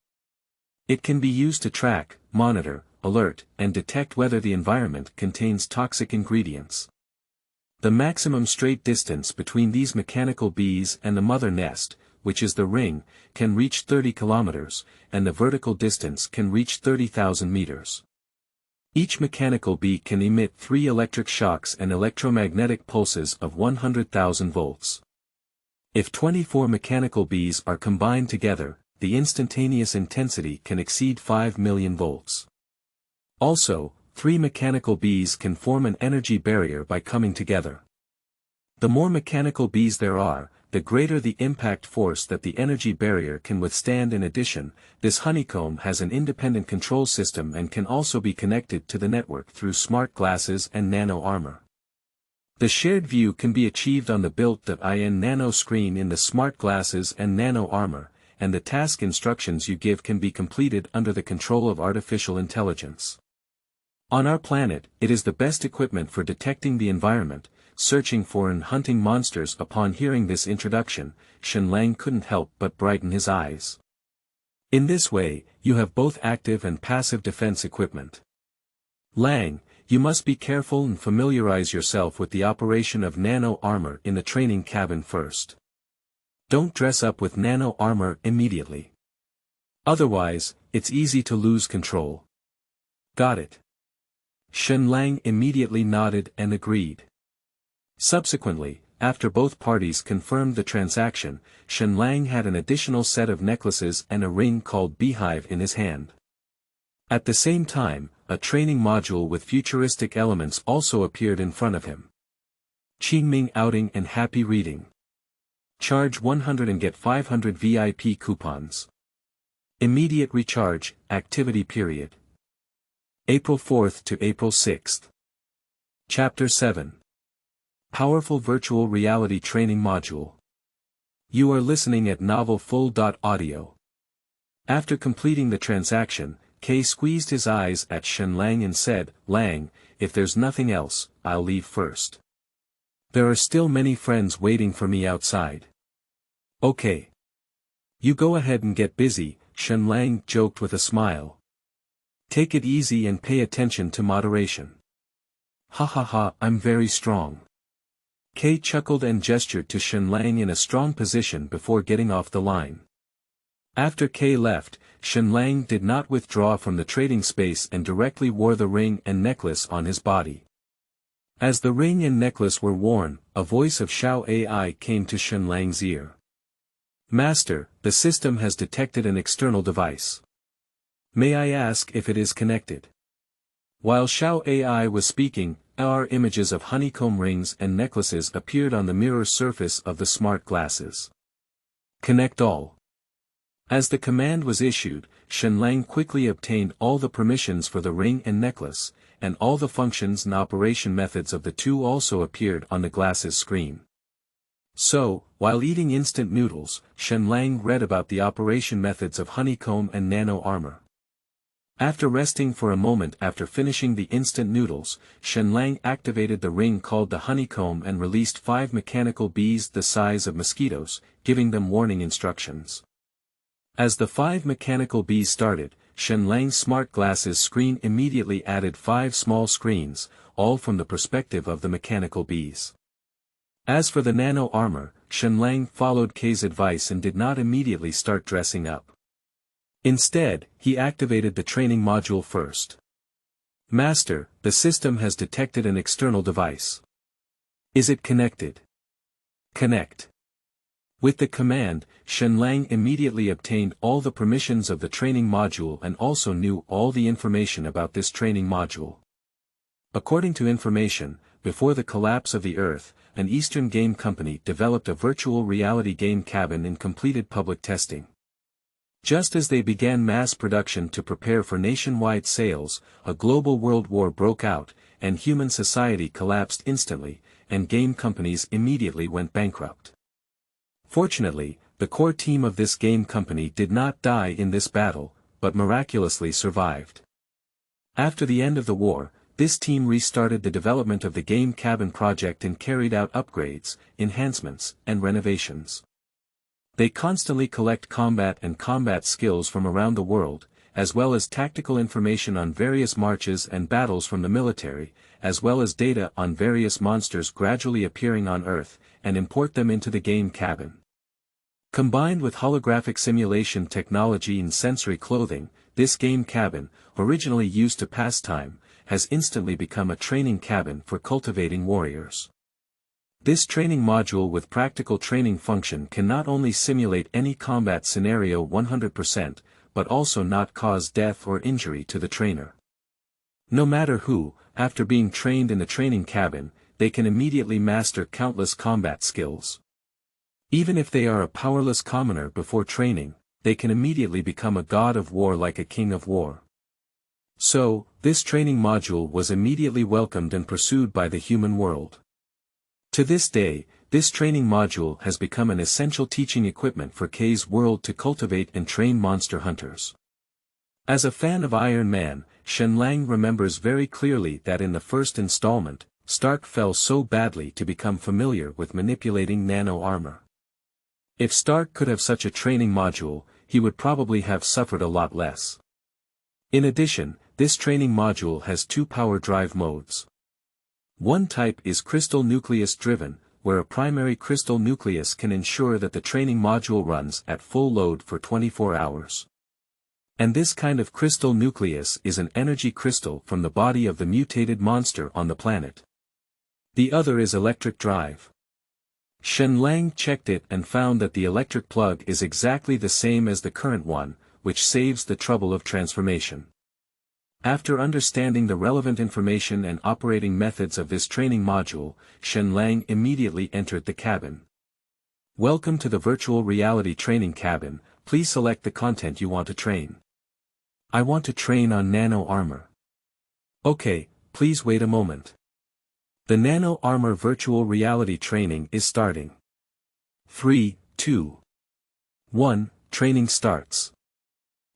It can be used to track, monitor, alert, and detect whether the environment contains toxic ingredients. The maximum straight distance between these mechanical bees and the mother nest, which is the ring, can reach 30 kilometers, and the vertical distance can reach 30,000 meters. Each mechanical bee can emit 3 electric shocks and electromagnetic pulses of 100,000 volts. If 24 mechanical bees are combined together, the instantaneous intensity can exceed 5 million volts. Also, 3 mechanical bees can form an energy barrier by coming together. The more mechanical bees there are, the greater the impact force that the energy barrier can withstand. In addition, this honeycomb has an independent control system and can also be connected to the network through smart glasses and nano armor. The shared view can be achieved on the built-in nano screen in the smart glasses and nano armor, and the task instructions you give can be completed under the control of artificial intelligence. On our planet, it is the best equipment for detecting the environment, searching for and hunting monsters. Upon hearing this introduction, Shenlang couldn't help but brighten his eyes. In this way, you have both active and passive defense equipment. Lang, you must be careful and familiarize yourself with the operation of nano armor in the training cabin first. Don't dress up with nano armor immediately. Otherwise, it's easy to lose control. Got it. Shenlang immediately nodded and agreed. Subsequently, after both parties confirmed the transaction, Shenlang had an additional set of necklaces and a ring called Beehive in his hand. At the same time, a training module with futuristic elements also appeared in front of him. Qingming outing and happy reading. Charge 100 and get 500 VIP coupons. Immediate recharge, activity period. April 4th to April 6th. Chapter 7. Powerful Virtual Reality Training Module. You are listening at novelfull.audio. After completing the transaction, Kay squeezed his eyes at Shenlang and said, "Lang, if there's nothing else, I'll leave first. There are still many friends waiting for me outside." "Okay. You go ahead and get busy," Shenlang joked with a smile. "Take it easy and pay attention to moderation." "Ha ha ha, I'm very strong." Kay chuckled and gestured to Shenlang in a strong position before getting off the line. After Kay left, Shenlang did not withdraw from the trading space and directly wore the ring and necklace on his body. As the ring and necklace were worn, a voice of Xiao AI came to Shenlang's ear. "Master, the system has detected an external device. May I ask if it is connected?" While Xiao AI was speaking, AR images of honeycomb rings and necklaces appeared on the mirror surface of the smart glasses. "Connect all." As the command was issued, Shenlang quickly obtained all the permissions for the ring and necklace, and all the functions and operation methods of the two also appeared on the glasses screen. So, while eating instant noodles, Shenlang read about the operation methods of honeycomb and nano armor. After resting for a moment after finishing the instant noodles, Shenlang activated the ring called the honeycomb and released 5 mechanical bees the size of mosquitoes, giving them warning instructions. As the 5 mechanical bees started, Shenlang's smart glasses screen immediately added 5 small screens, all from the perspective of the mechanical bees. As for the nano armor, Shenlang followed Kay's advice and did not immediately start dressing up. Instead, he activated the training module first. "Master, the system has detected an external device. Is it connected?" "Connect." With the command, Shenlang immediately obtained all the permissions of the training module and also knew all the information about this training module. According to information, before the collapse of the Earth, an Eastern game company developed a virtual reality game cabin and completed public testing. Just as they began mass production to prepare for nationwide sales, a global world war broke out, and human society collapsed instantly, and game companies immediately went bankrupt. Fortunately, the core team of this game company did not die in this battle, but miraculously survived. After the end of the war, this team restarted the development of the game cabin project and carried out upgrades, enhancements, and renovations. They constantly collect combat and combat skills from around the world, as well as tactical information on various marches and battles from the military, as well as data on various monsters gradually appearing on Earth, and import them into the game cabin. Combined with holographic simulation technology and sensory clothing, this game cabin, originally used to pass time, has instantly become a training cabin for cultivating warriors. This training module with practical training function can not only simulate any combat scenario 100%, but also not cause death or injury to the trainer. No matter who, after being trained in the training cabin, they can immediately master countless combat skills. Even if they are a powerless commoner before training, they can immediately become a god of war like a king of war. So, this training module was immediately welcomed and pursued by the human world. To this day, this training module has become an essential teaching equipment for K's world to cultivate and train monster hunters. As a fan of Iron Man, Shenlang remembers very clearly that in the first installment, Stark fell so badly to become familiar with manipulating nano armor. If Stark could have such a training module, he would probably have suffered a lot less. In addition, this training module has two power drive modes. One type is crystal nucleus driven, where a primary crystal nucleus can ensure that the training module runs at full load for 24 hours. And this kind of crystal nucleus is an energy crystal from the body of the mutated monster on the planet. The other is electric drive. Shenlang checked it and found that the electric plug is exactly the same as the current one, which saves the trouble of transformation. After understanding the relevant information and operating methods of this training module, Shenlang immediately entered the cabin. Welcome to the virtual reality training cabin, please select the content you want to train. I want to train on nano armor. Okay, please wait a moment. The nano armor virtual reality training is starting. 3, 2, 1, training starts.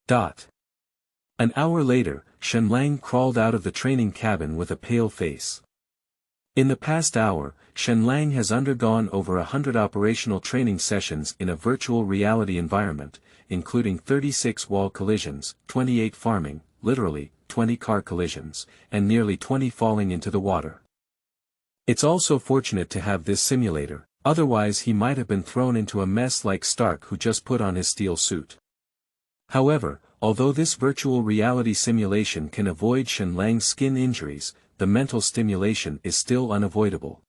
An hour later, Shenlang crawled out of the training cabin with a pale face. In the past hour, Shenlang has undergone over 100 operational training sessions in a virtual reality environment, including 36 wall collisions, 28 farming, literally, 20 car collisions, and nearly 20 falling into the water. It's also fortunate to have this simulator, otherwise he might have been thrown into a mess like Stark who just put on his steel suit. However, although this virtual reality simulation can avoid Shenlang's skin injuries, the mental stimulation is still unavoidable.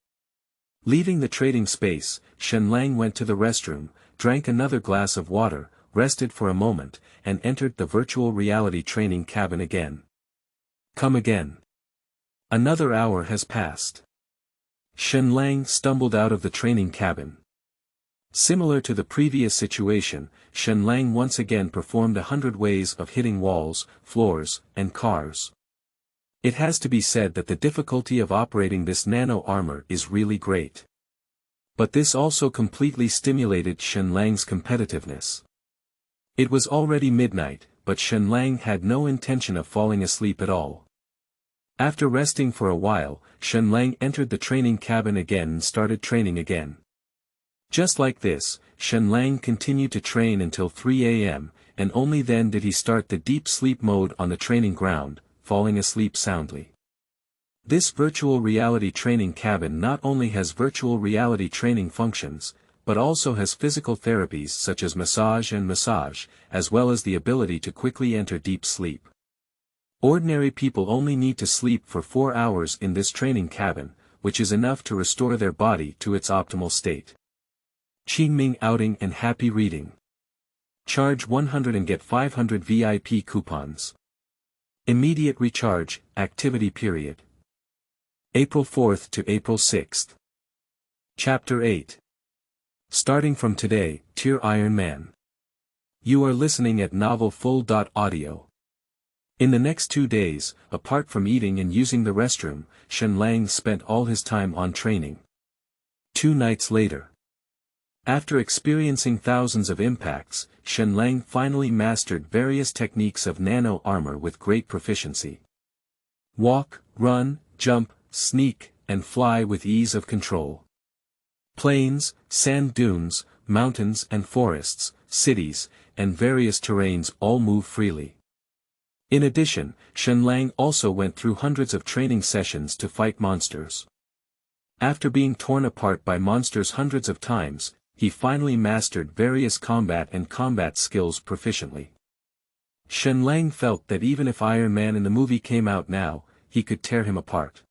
Leaving the trading space, Shenlang went to the restroom, drank another glass of water, rested for a moment, and entered the virtual reality training cabin again. Come again. Another hour has passed. Shenlang stumbled out of the training cabin. Similar to the previous situation, Shenlang once again performed 100 ways of hitting walls, floors, and cars. It has to be said that the difficulty of operating this nano armor is really great. But this also completely stimulated Shenlang's competitiveness. It was already midnight, but Shenlang had no intention of falling asleep at all. After resting for a while, Shenlang entered the training cabin again and started training again. Just like this, Shenlang continued to train until 3 a.m., and only then did he start the deep sleep mode on the training ground, falling asleep soundly. This virtual reality training cabin not only has virtual reality training functions, but also has physical therapies such as massage, as well as the ability to quickly enter deep sleep. Ordinary people only need to sleep for 4 hours in this training cabin, which is enough to restore their body to its optimal state. Qingming outing and happy reading. Charge 100 and get 500 VIP coupons. Immediate recharge, activity period. April 4th to April 6th. Chapter 8. Starting from today, Dear Iron Man. You are listening at novelfull.audio. In the next 2 days, apart from eating and using the restroom, Shenlang spent all his time on training. 2 nights later. After experiencing thousands of impacts, Shenlang finally mastered various techniques of nano armor with great proficiency. Walk, run, jump, sneak, and fly with ease of control. Plains, sand dunes, mountains and forests, cities, and various terrains all move freely. In addition, Shenlang also went through hundreds of training sessions to fight monsters. After being torn apart by monsters hundreds of times, he finally mastered various combat skills proficiently. Shen Lang felt that even if Iron Man in the movie came out now, he could tear him apart.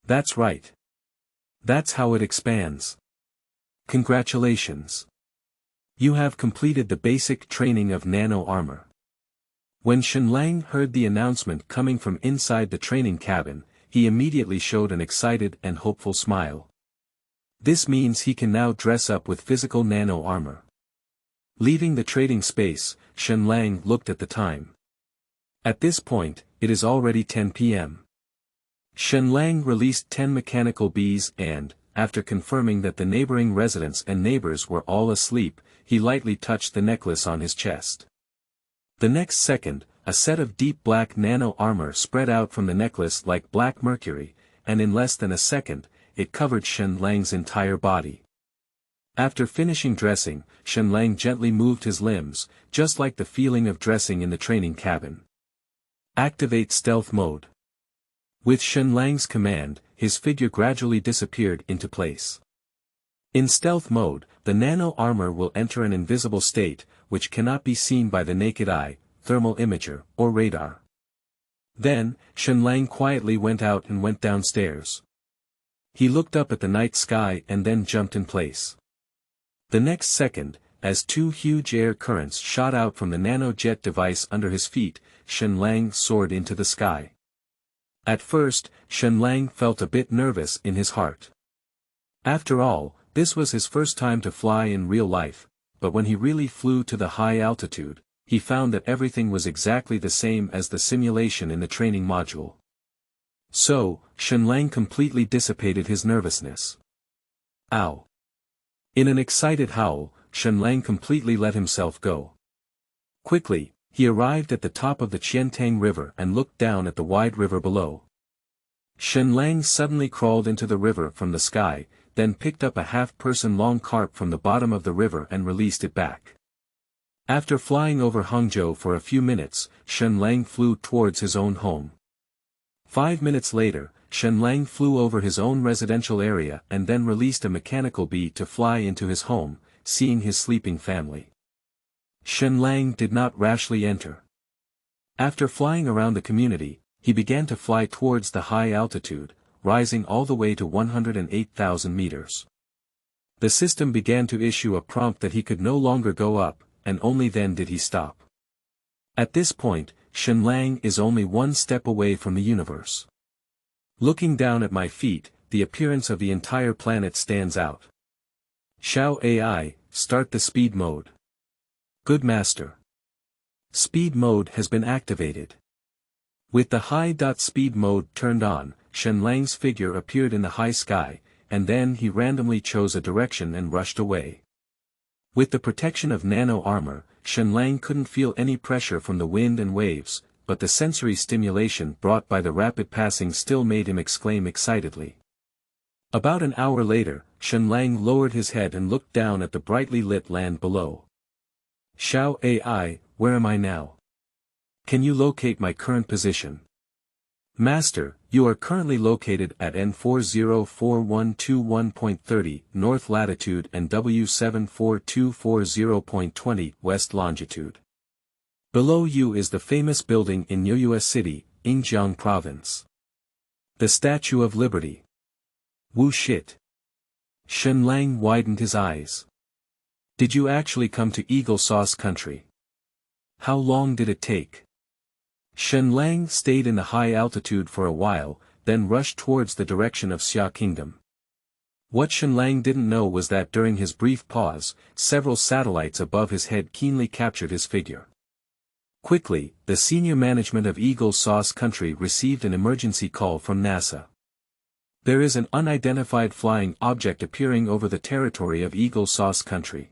That's right. That's how it expands. Congratulations. You have completed the basic training of nano armor. When Shen Lang heard the announcement coming from inside the training cabin, he immediately showed an excited and hopeful smile. This means he can now dress up with physical nano armor. Leaving the trading space, Shen Lang looked at the time. At this point, it is already 10 p.m. Shen Lang released 10 mechanical bees and, after confirming that the neighboring residents and neighbors were all asleep, he lightly touched the necklace on his chest. The next second, a set of deep black nano armor spread out from the necklace like black mercury, and in less than a second, it covered Shen Lang's entire body. After finishing dressing, Shen Lang gently moved his limbs, just like the feeling of dressing in the training cabin. Activate stealth mode. With Shen Lang's command, his figure gradually disappeared into place. In stealth mode, the nano armor will enter an invisible state, which cannot be seen by the naked eye, thermal imager, or radar. Then, Shen Lang quietly went out and went downstairs. He looked up at the night sky and then jumped in place. The next second, as two huge air currents shot out from the nano-jet device under his feet, Shen Lang soared into the sky. At first, Shen Lang felt a bit nervous in his heart. After all, this was his first time to fly in real life, but when he really flew to the high altitude, he found that everything was exactly the same as the simulation in the training module. So, Shen Lang completely dissipated his nervousness. Ow! In an excited howl, Shen Lang completely let himself go. Quickly, he arrived at the top of the Qiantang River and looked down at the wide river below. Shen Lang suddenly crawled into the river from the sky, then picked up a half-person long carp from the bottom of the river and released it back. After flying over Hangzhou for a few minutes, Shen Lang flew towards his own home. 5 minutes later, Shen Lang flew over his own residential area and then released a mechanical bee to fly into his home, seeing his sleeping family. Shen Lang did not rashly enter. After flying around the community, he began to fly towards the high altitude, rising all the way to 108,000 meters. The system began to issue a prompt that he could no longer go up, and only then did he stop. At this point, Shen Lang is only one step away from the universe. Looking down at my feet, the appearance of the entire planet stands out. Xiao AI, start the speed mode. Good master. Speed mode has been activated. With the high speed mode turned on, Shen Lang's figure appeared in the high sky, and then he randomly chose a direction and rushed away. With the protection of nano armor, Shen Lang couldn't feel any pressure from the wind and waves, but the sensory stimulation brought by the rapid passing still made him exclaim excitedly. About an hour later, Shen Lang lowered his head and looked down at the brightly lit land below. Xiao AI, where am I now? Can you locate my current position? Master, you are currently located at N404121.30 north latitude and W74240.20 west longitude. Below you is the famous building in Niuyue City, Yingjiang Province. The Statue of Liberty. Wu shit. Shen Lang widened his eyes. Did you actually come to Eagle Sauce Country? How long did it take? Shen Lang stayed in the high altitude for a while, then rushed towards the direction of Xia Kingdom. What Shen Lang didn't know was that during his brief pause, several satellites above his head keenly captured his figure. Quickly, the senior management of Eagle Sauce Country received an emergency call from NASA. There is an unidentified flying object appearing over the territory of Eagle Sauce Country.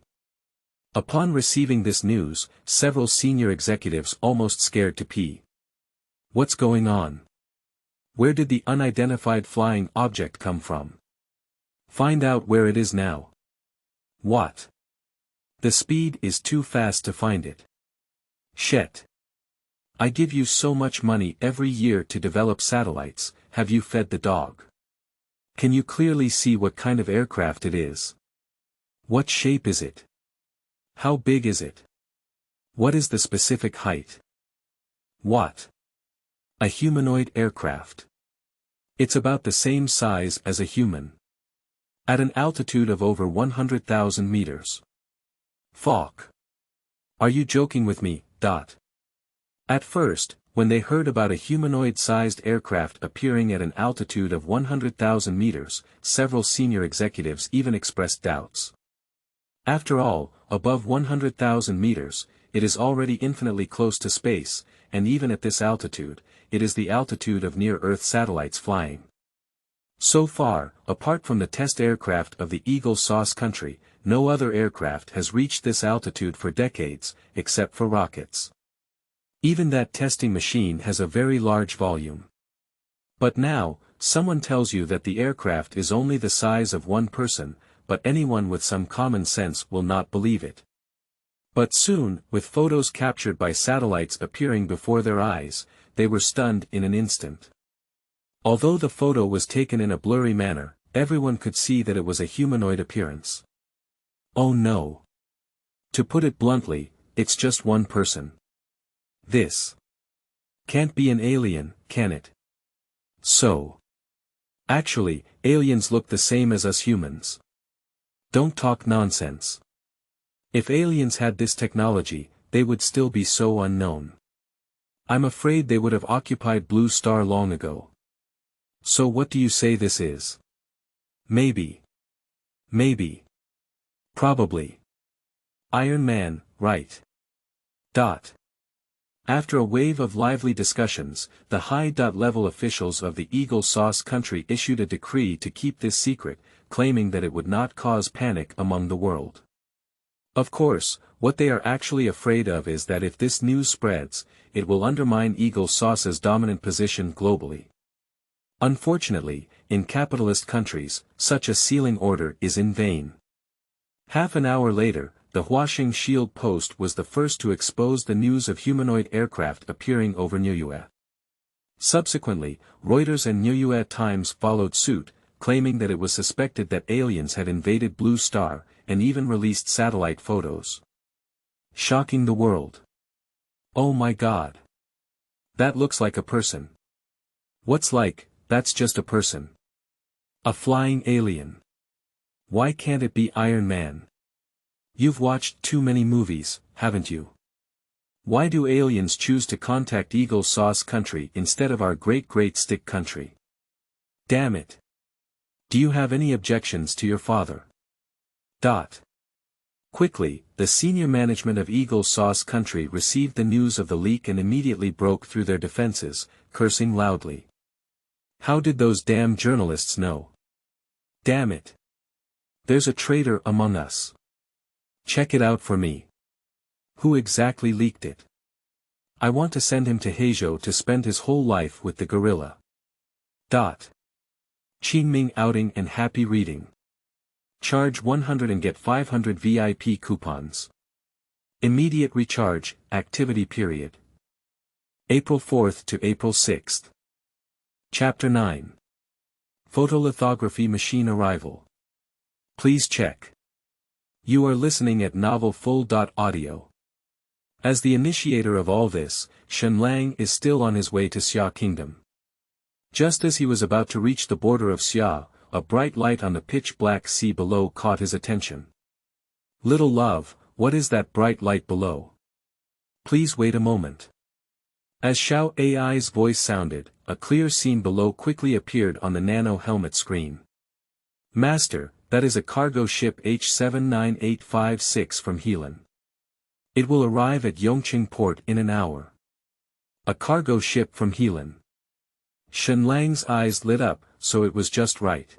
Upon receiving this news, several senior executives almost scared to pee. What's going on? Where did the unidentified flying object come from? Find out where it is now. What? The speed is too fast to find it. Shit. I give you so much money every year to develop satellites, have you fed the dog? Can you clearly see what kind of aircraft it is? What shape is it? How big is it? What is the specific height? What? A humanoid aircraft. It's about the same size as a human. At an altitude of over 100,000 meters. Fuck. Are you joking with me? At first, when they heard about a humanoid-sized aircraft appearing at an altitude of 100,000 meters, several senior executives even expressed doubts. After all, above 100,000 meters, it is already infinitely close to space, and even at this altitude, it is the altitude of near-Earth satellites flying. So far, apart from the test aircraft of the Eagle Sauce country, no other aircraft has reached this altitude for decades, except for rockets. Even that testing machine has a very large volume. But now, someone tells you that the aircraft is only the size of one person, but anyone with some common sense will not believe it. But soon, with photos captured by satellites appearing before their eyes, they were stunned in an instant. Although the photo was taken in a blurry manner, everyone could see that it was a humanoid appearance. Oh no. To put it bluntly, it's just one person. This can't be an alien, can it? So. Actually, aliens look the same as us humans. Don't talk nonsense. If aliens had this technology, they would still be so unknown. I'm afraid they would have occupied Blue Star long ago. So what do you say this is? Maybe. Maybe. Probably. Iron Man, right? After a wave of lively discussions, the high-level officials of the Eagle Sauce country issued a decree to keep this secret, claiming that it would not cause panic among the world. Of course, what they are actually afraid of is that if this news spreads, it will undermine Eagle Sauce's dominant position globally. Unfortunately, in capitalist countries, such a sealing order is in vain. Half an hour later, the Huaxing Shield Post was the first to expose the news of humanoid aircraft appearing over Niue. Subsequently, Reuters and Niue Times followed suit, claiming that it was suspected that aliens had invaded Blue Star, and even released satellite photos. Shocking the world. Oh my god. That looks like a person. What's like, that's just a person. A flying alien. Why can't it be Iron Man? You've watched too many movies, haven't you? Why do aliens choose to contact Eagle Sauce country instead of our great stick country? Damn it. Do you have any objections to your father? Quickly, the senior management of Eagle Sauce country received the news of the leak and immediately broke through their defenses, cursing loudly. How did those damn journalists know? Damn it. There's a traitor among us. Check it out for me. Who exactly leaked it? I want to send him to Heizhou to spend his whole life with the gorilla. Qingming outing and happy reading. Charge 100 and get 500 VIP coupons. Immediate recharge, activity period. April 4th to April 6th. Chapter 9. Photolithography Machine Arrival. Please check. You are listening at novelfull.audio. As the initiator of all this, Shenlang is still on his way to Xia Kingdom. Just as he was about to reach the border of Xia, a bright light on the pitch-black sea below caught his attention. Little love, what is that bright light below? Please wait a moment. As Xiao AI's voice sounded, a clear scene below quickly appeared on the Nano helmet screen. Master, that is a cargo ship H79856 from Helan. It will arrive at Yongqing port in an hour. A cargo ship from Helan. Shenlang's eyes lit up, so it was just right.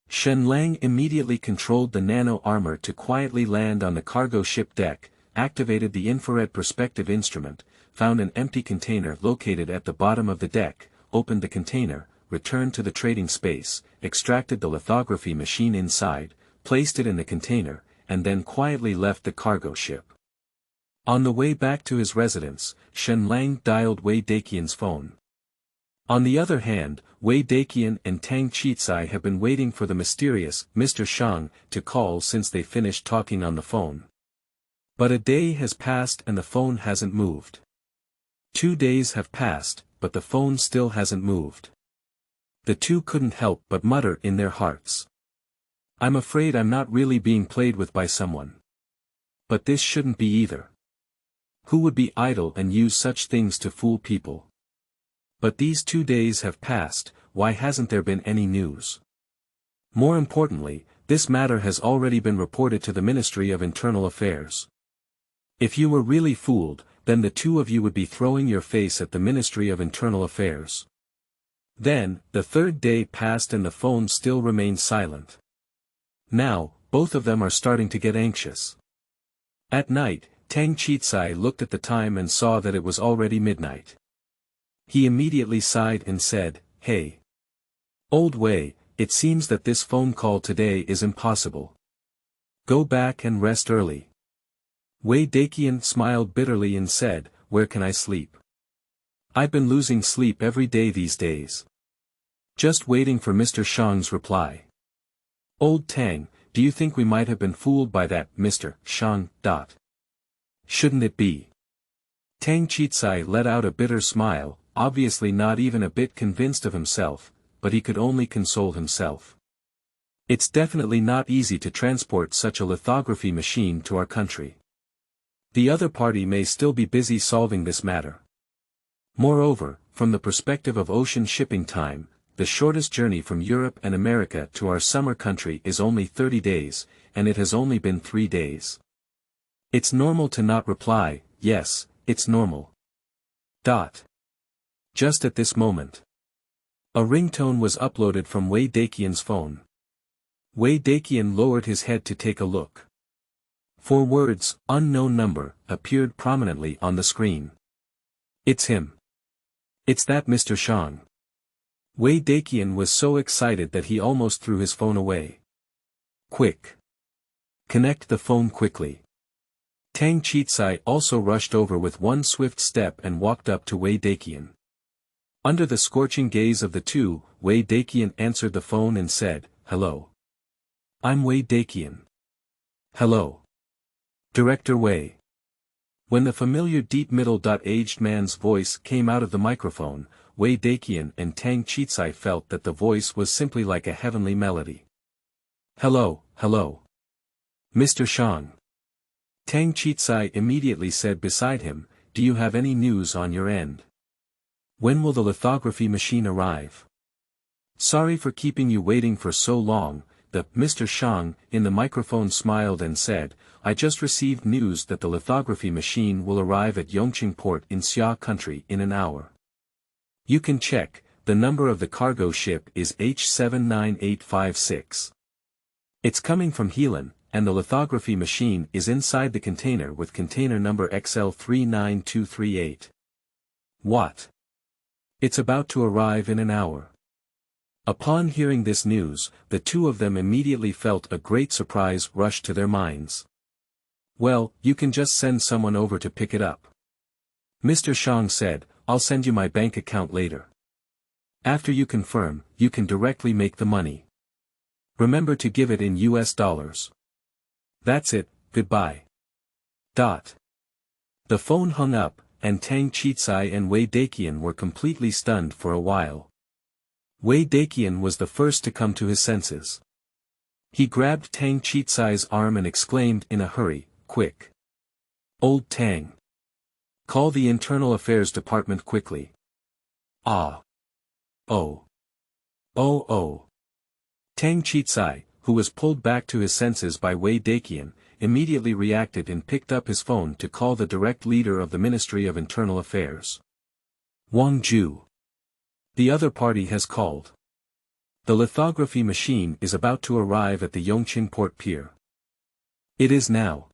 Shenlang immediately controlled the nano armor to quietly land on the cargo ship deck, activated the infrared perspective instrument, found an empty container located at the bottom of the deck, opened the container, returned to the trading space, extracted the lithography machine inside, placed it in the container, and then quietly left the cargo ship. On the way back to his residence, Shenlang dialed Wei Daqian's phone. On the other hand, Wei Daqian and Tang Qizai have been waiting for the mysterious Mr. Shang to call since they finished talking on the phone. But a day has passed and the phone hasn't moved. 2 days have passed, but the phone still hasn't moved. The two couldn't help but mutter in their hearts. I'm afraid I'm not really being played with by someone. But this shouldn't be either. Who would be idle and use such things to fool people? But these 2 days have passed, why hasn't there been any news? More importantly, this matter has already been reported to the Ministry of Internal Affairs. If you were really fooled, then the two of you would be throwing your face at the Ministry of Internal Affairs. Then, the 3rd day passed and the phone still remained silent. Now, both of them are starting to get anxious. At night, Tang Chitsai looked at the time and saw that it was already midnight. He immediately sighed and said, "Hey. Old Wei, it seems that this phone call today is impossible. Go back and rest early." Wei Daqian smiled bitterly and said, "Where can I sleep? I've been losing sleep every day these days. Just waiting for Mr. Shang's reply. Old Tang, do you think we might have been fooled by that Mr. Shang? Shouldn't it be?" Tang Chitsai let out a bitter smile, obviously not even a bit convinced of himself, but he could only console himself. It's definitely not easy to transport such a lithography machine to our country. The other party may still be busy solving this matter. Moreover, from the perspective of ocean shipping time, the shortest journey from Europe and America to our summer country is only 30 days, and it has only been 3 days. It's normal to not reply, yes, it's normal. Just at this moment, a ringtone was uploaded from Wei Daqian's phone. Wei Daqian lowered his head to take a look. 4 words, "unknown number," appeared prominently on the screen. It's him. It's that Mr. Shang. Wei Daqian was so excited that he almost threw his phone away. Quick! Connect the phone quickly. Tang Chitsai also rushed over with one swift step and walked up to Wei Daqian. Under the scorching gaze of the two, Wei Daqian answered the phone and said, "Hello. I'm Wei Daqian." "Hello. Director Wei." When the familiar deep middle-aged man's voice came out of the microphone, Wei Daqian and Tang Chitsai felt that the voice was simply like a heavenly melody. "Hello, hello. Mr. Shang." Tang Chitsai immediately said beside him, "Do you have any news on your end? When will the lithography machine arrive?" "Sorry for keeping you waiting for so long," the Mr. Shang in the microphone smiled and said, "I just received news that the lithography machine will arrive at Yongqing port in Xia country in an hour. You can check, the number of the cargo ship is H79856. It's coming from Helan, and the lithography machine is inside the container with container number XL39238. What? It's about to arrive in an hour." Upon hearing this news, the two of them immediately felt a great surprise rush to their minds. "Well, you can just send someone over to pick it up," Mr. Shang said. "I'll send you my bank account later. After you confirm, you can directly make the money. Remember to give it in US dollars. That's it, goodbye." The phone hung up, and Tang Chitsai and Wei Daqian were completely stunned for a while. Wei Daqian was the first to come to his senses. He grabbed Tang Chitsai's arm and exclaimed in a hurry, "Quick! Old Tang! Call the Internal Affairs Department quickly." "Ah! Oh! Oh oh!" Tang Chitsai, who was pulled back to his senses by Wei Daqian, immediately reacted and picked up his phone to call the direct leader of the Ministry of Internal Affairs. "Wang Ju. The other party has called. The lithography machine is about to arrive at the Yongqing port pier. It is now."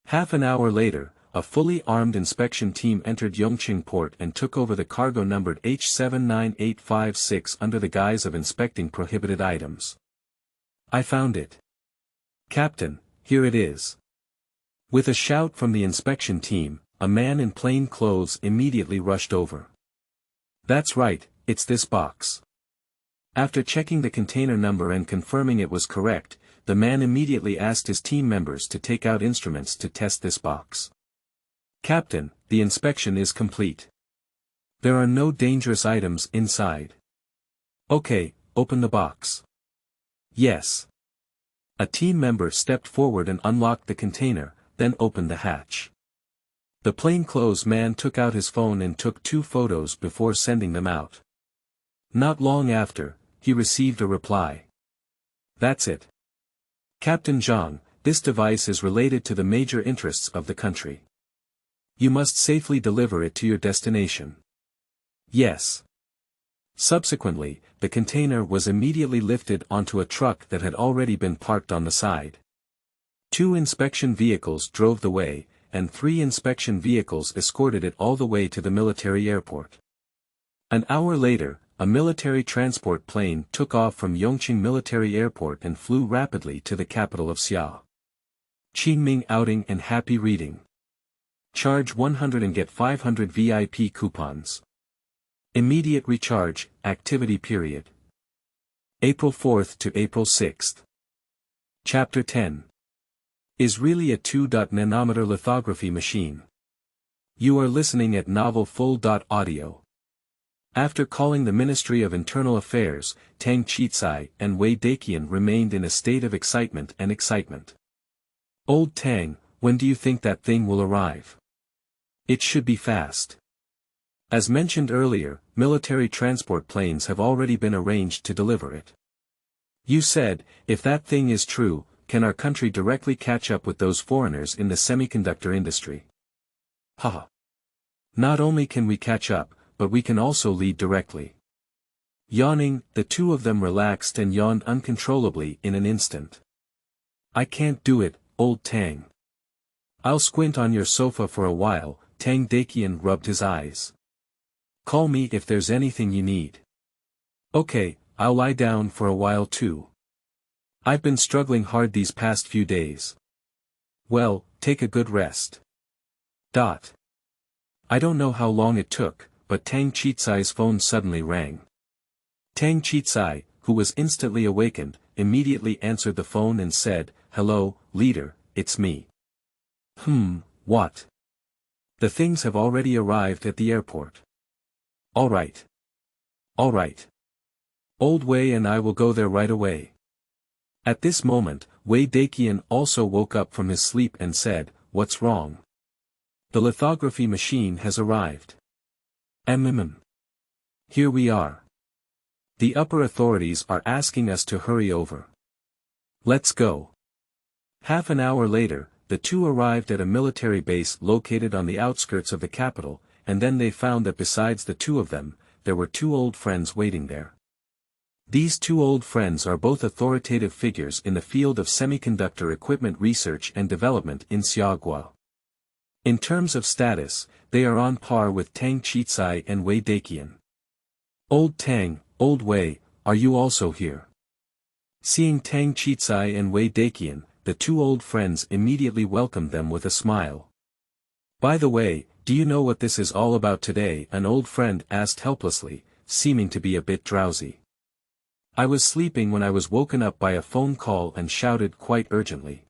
Half an hour later, a fully armed inspection team entered Yongqing port and took over the cargo numbered H79856 under the guise of inspecting prohibited items. "I found it. Captain, here it is." With a shout from the inspection team, a man in plain clothes immediately rushed over. "That's right, it's this box." After checking the container number and confirming it was correct, the man immediately asked his team members to take out instruments to test this box. "Captain, the inspection is complete. There are no dangerous items inside. Okay, open the box. Yes. A team member stepped forward and unlocked the container, then opened the hatch. The plainclothes man took out his phone and took 2 photos before sending them out. Not long after, he received a reply. That's it. Captain Zhang, this device is related to the major interests of the country. You must safely deliver it to your destination. Yes. Subsequently, the container was immediately lifted onto a truck that had already been parked on the side. 2 inspection vehicles drove the way, and 3 inspection vehicles escorted it all the way to the military airport. An hour later, a military transport plane took off from Yongqing Military Airport and flew rapidly to the capital of Xia. Qingming outing and happy reading. Charge 100 and get 500 VIP coupons. Immediate recharge, activity period. April 4th to April 6th. Chapter 10. Is really a 2-nanometer lithography machine. You are listening at Novel Full.audio. After calling the Ministry of Internal Affairs, Tang Chitsai and Wei Daqian remained in a state of excitement. Old Tang, when do you think that thing will arrive? It should be fast. As mentioned earlier, military transport planes have already been arranged to deliver it. You said, if that thing is true, can our country directly catch up with those foreigners in the semiconductor industry? Haha. Not only can we catch up, but we can also lead directly. Yawning, the 2 of them relaxed and yawned uncontrollably in an instant. I can't do it, old Tang. I'll squint on your sofa for a while. Tang Daqian rubbed his eyes. Call me if there's anything you need. Okay, I'll lie down for a while too. I've been struggling hard these past few days. Well, take a good rest. I don't know how long it took, but Tang Chitsai's phone suddenly rang. Tang Chitsai, who was instantly awakened, immediately answered the phone and said, "Hello, leader, it's me." What? The things have already arrived at the airport. All right. Old Wei and I will go there right away. At this moment, Wei Daqian also woke up from his sleep and said, "What's wrong?" The lithography machine has arrived. Here we are. The upper authorities are asking us to hurry over. Let's go. Half an hour later, the 2 arrived at a military base located on the outskirts of the capital, and then they found that besides the 2 of them, there were 2 old friends waiting there. These 2 old friends are both authoritative figures in the field of semiconductor equipment research and development in Xiaogua. In terms of status, they are on par with Tang Chitsai and Wei Daqian. Old Tang, Old Wei, are you also here? Seeing Tang Chitsai and Wei Daqian, the 2 old friends immediately welcomed them with a smile. By the way, do you know what this is all about today? An old friend asked helplessly, seeming to be a bit drowsy. I was sleeping when I was woken up by a phone call and shouted quite urgently.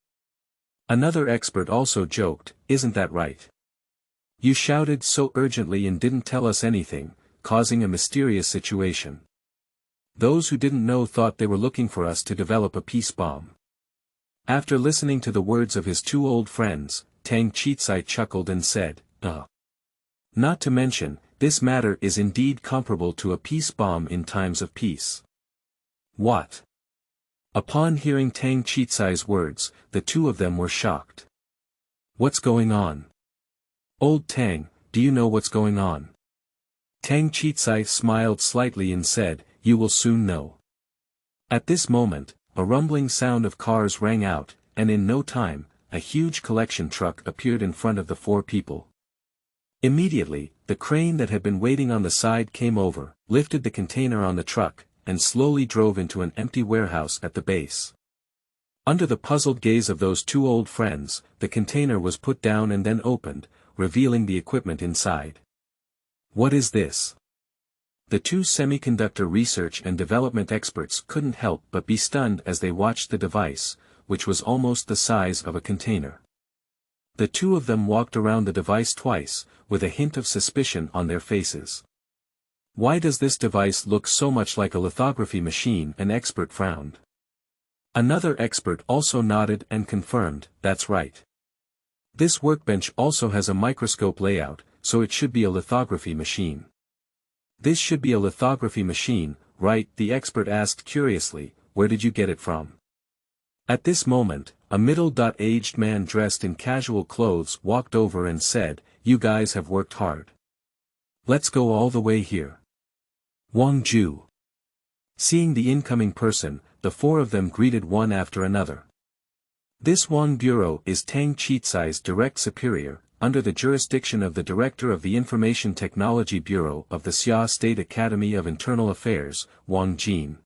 Another expert also joked, isn't that right? You shouted so urgently and didn't tell us anything, causing a mysterious situation. Those who didn't know thought they were looking for us to develop a peace bomb. After listening to the words of his 2 old friends, Tang Chitsai chuckled and said, Not to mention, this matter is indeed comparable to a peace bomb in times of peace. What? Upon hearing Tang Chitsai's words, the 2 of them were shocked. What's going on? Old Tang, do you know what's going on? Tang Chitsai smiled slightly and said, you will soon know. At this moment, a rumbling sound of cars rang out, and in no time, a huge collection truck appeared in front of the 4 people. Immediately, the crane that had been waiting on the side came over, lifted the container on the truck, and slowly drove into an empty warehouse at the base. Under the puzzled gaze of those 2 old friends, the container was put down and then opened, revealing the equipment inside. What is this? The 2 semiconductor research and development experts couldn't help but be stunned as they watched the device, which was almost the size of a container. The 2 of them walked around the device twice, with a hint of suspicion on their faces. Why does this device look so much like a lithography machine? An expert frowned. Another expert also nodded and confirmed, that's right. This workbench also has a microscope layout, so it should be a lithography machine. This should be a lithography machine, right? The expert asked curiously, where did you get it from? At this moment, a middle-aged man dressed in casual clothes walked over and said, you guys have worked hard. Let's go all the way here. Wang Ju. Seeing the incoming person, the four of them greeted one after another. This Wang Bureau is Tang Chitsai's direct superior, under the jurisdiction of the Director of the Information Technology Bureau of the Xia State Academy of Internal Affairs, Wang Jin.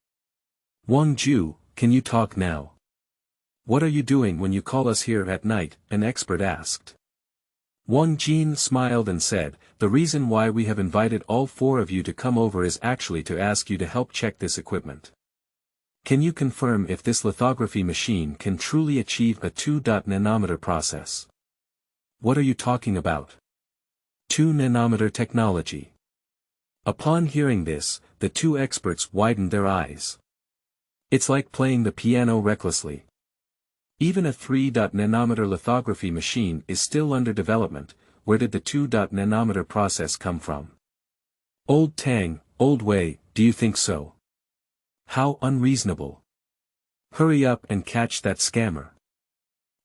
Wang Ju, can you talk now? What are you doing when you call us here at night? An expert asked. Wang Jin smiled and said, the reason why we have invited all four of you to come over is actually to ask you to help check this equipment. Can you confirm if this lithography machine can truly achieve a 2-nanometer process? What are you talking about? 2-nanometer technology. Upon hearing this, the two experts widened their eyes. It's like playing the piano recklessly. Even a 3-nanometer lithography machine is still under development. Where did the 2-nanometer process come from? Old Tang, old Wei, do you think so? How unreasonable. Hurry up and catch that scammer.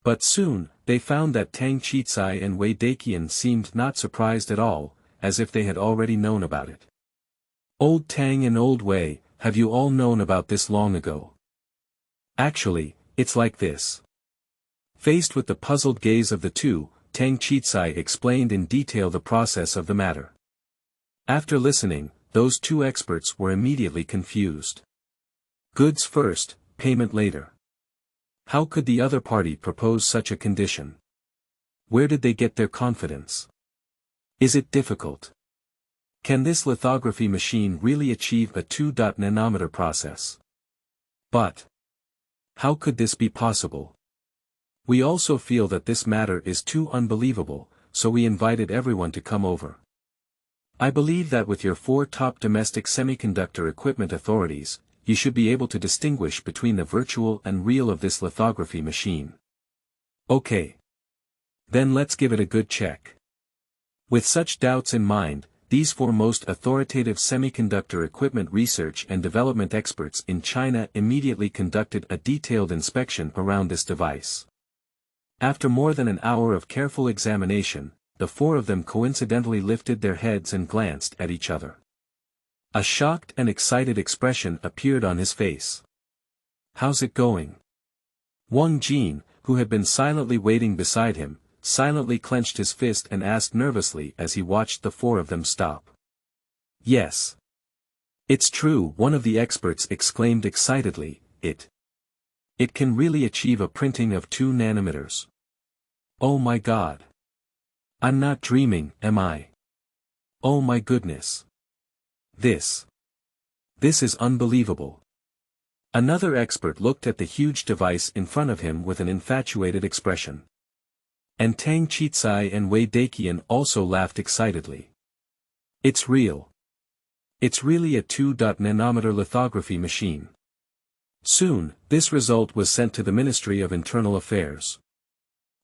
But soon, they found that Tang Chitsai and Wei Daqian seemed not surprised at all, as if they had already known about it. Old Tang and old Wei, have you all known about this long ago? Actually, it's like this. Faced with the puzzled gaze of the two, Tang Chitsai explained in detail the process of the matter. After listening, those two experts were immediately confused. Goods first, payment later. How could the other party propose such a condition? Where did they get their confidence? Is it difficult? Can this lithography machine really achieve a 2-nanometer process? But how could this be possible? We also feel that this matter is too unbelievable, so we invited everyone to come over. I believe that with your four top domestic semiconductor equipment authorities, you should be able to distinguish between the virtual and real of this lithography machine. Okay. Then let's give it a good check. With such doubts in mind, these four most authoritative semiconductor equipment research and development experts in China immediately conducted a detailed inspection around this device. After more than an hour of careful examination, the four of them coincidentally lifted their heads and glanced at each other. A shocked and excited expression appeared on his face. How's it going? Wang Jin, who had been silently waiting beside him, silently clenched his fist and asked nervously as he watched the four of them stop. Yes. It's true, one of the experts exclaimed excitedly, it can really achieve a printing of 2 nanometers. Oh my God. I'm not dreaming, am I? Oh my goodness. This is unbelievable. Another expert looked at the huge device in front of him with an infatuated expression. And Tang Chitsai and Wei Daqian also laughed excitedly. It's real. It's really a 2-nanometer lithography machine. Soon, this result was sent to the Ministry of Internal Affairs.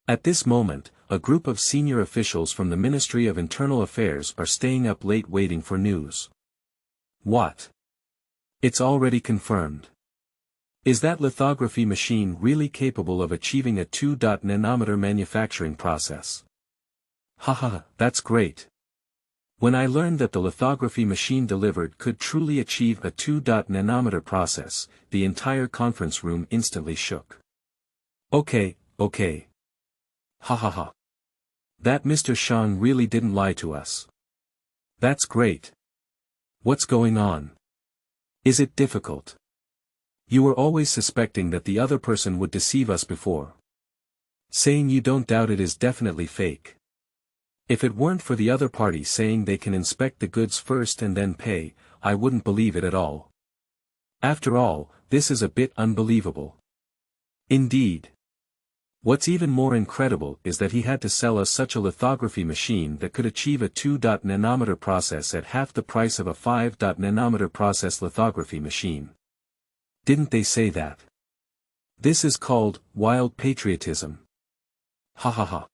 At this moment, a group of senior officials from the Ministry of Internal Affairs are staying up late waiting for news. What? It's already confirmed. Is that lithography machine really capable of achieving a 2-nanometer manufacturing process? Haha, that's great. When I learned that the lithography machine delivered could truly achieve a 2-nanometer process, the entire conference room instantly shook. Okay. Ha ha ha. That Mr. Shang really didn't lie to us. That's great. What's going on? Is it difficult? You were always suspecting that the other person would deceive us before. Saying you don't doubt it is definitely fake. If it weren't for the other party saying they can inspect the goods first and then pay, I wouldn't believe it at all. After all, this is a bit unbelievable. Indeed. What's even more incredible is that he had to sell us such a lithography machine that could achieve a 2-nanometer process at half the price of a 5-nanometer process lithography machine. Didn't they say that? This is called wild patriotism. Ha ha ha.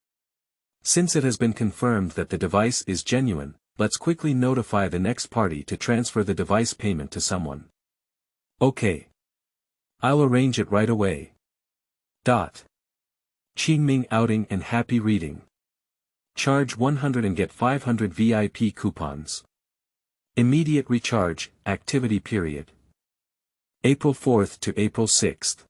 Since it has been confirmed that the device is genuine, let's quickly notify the next party to transfer the device payment to someone. Okay. I'll arrange it right away. Qingming outing and happy reading. Charge 100 and get 500 VIP coupons. Immediate recharge, activity period. April 4th to April 6th.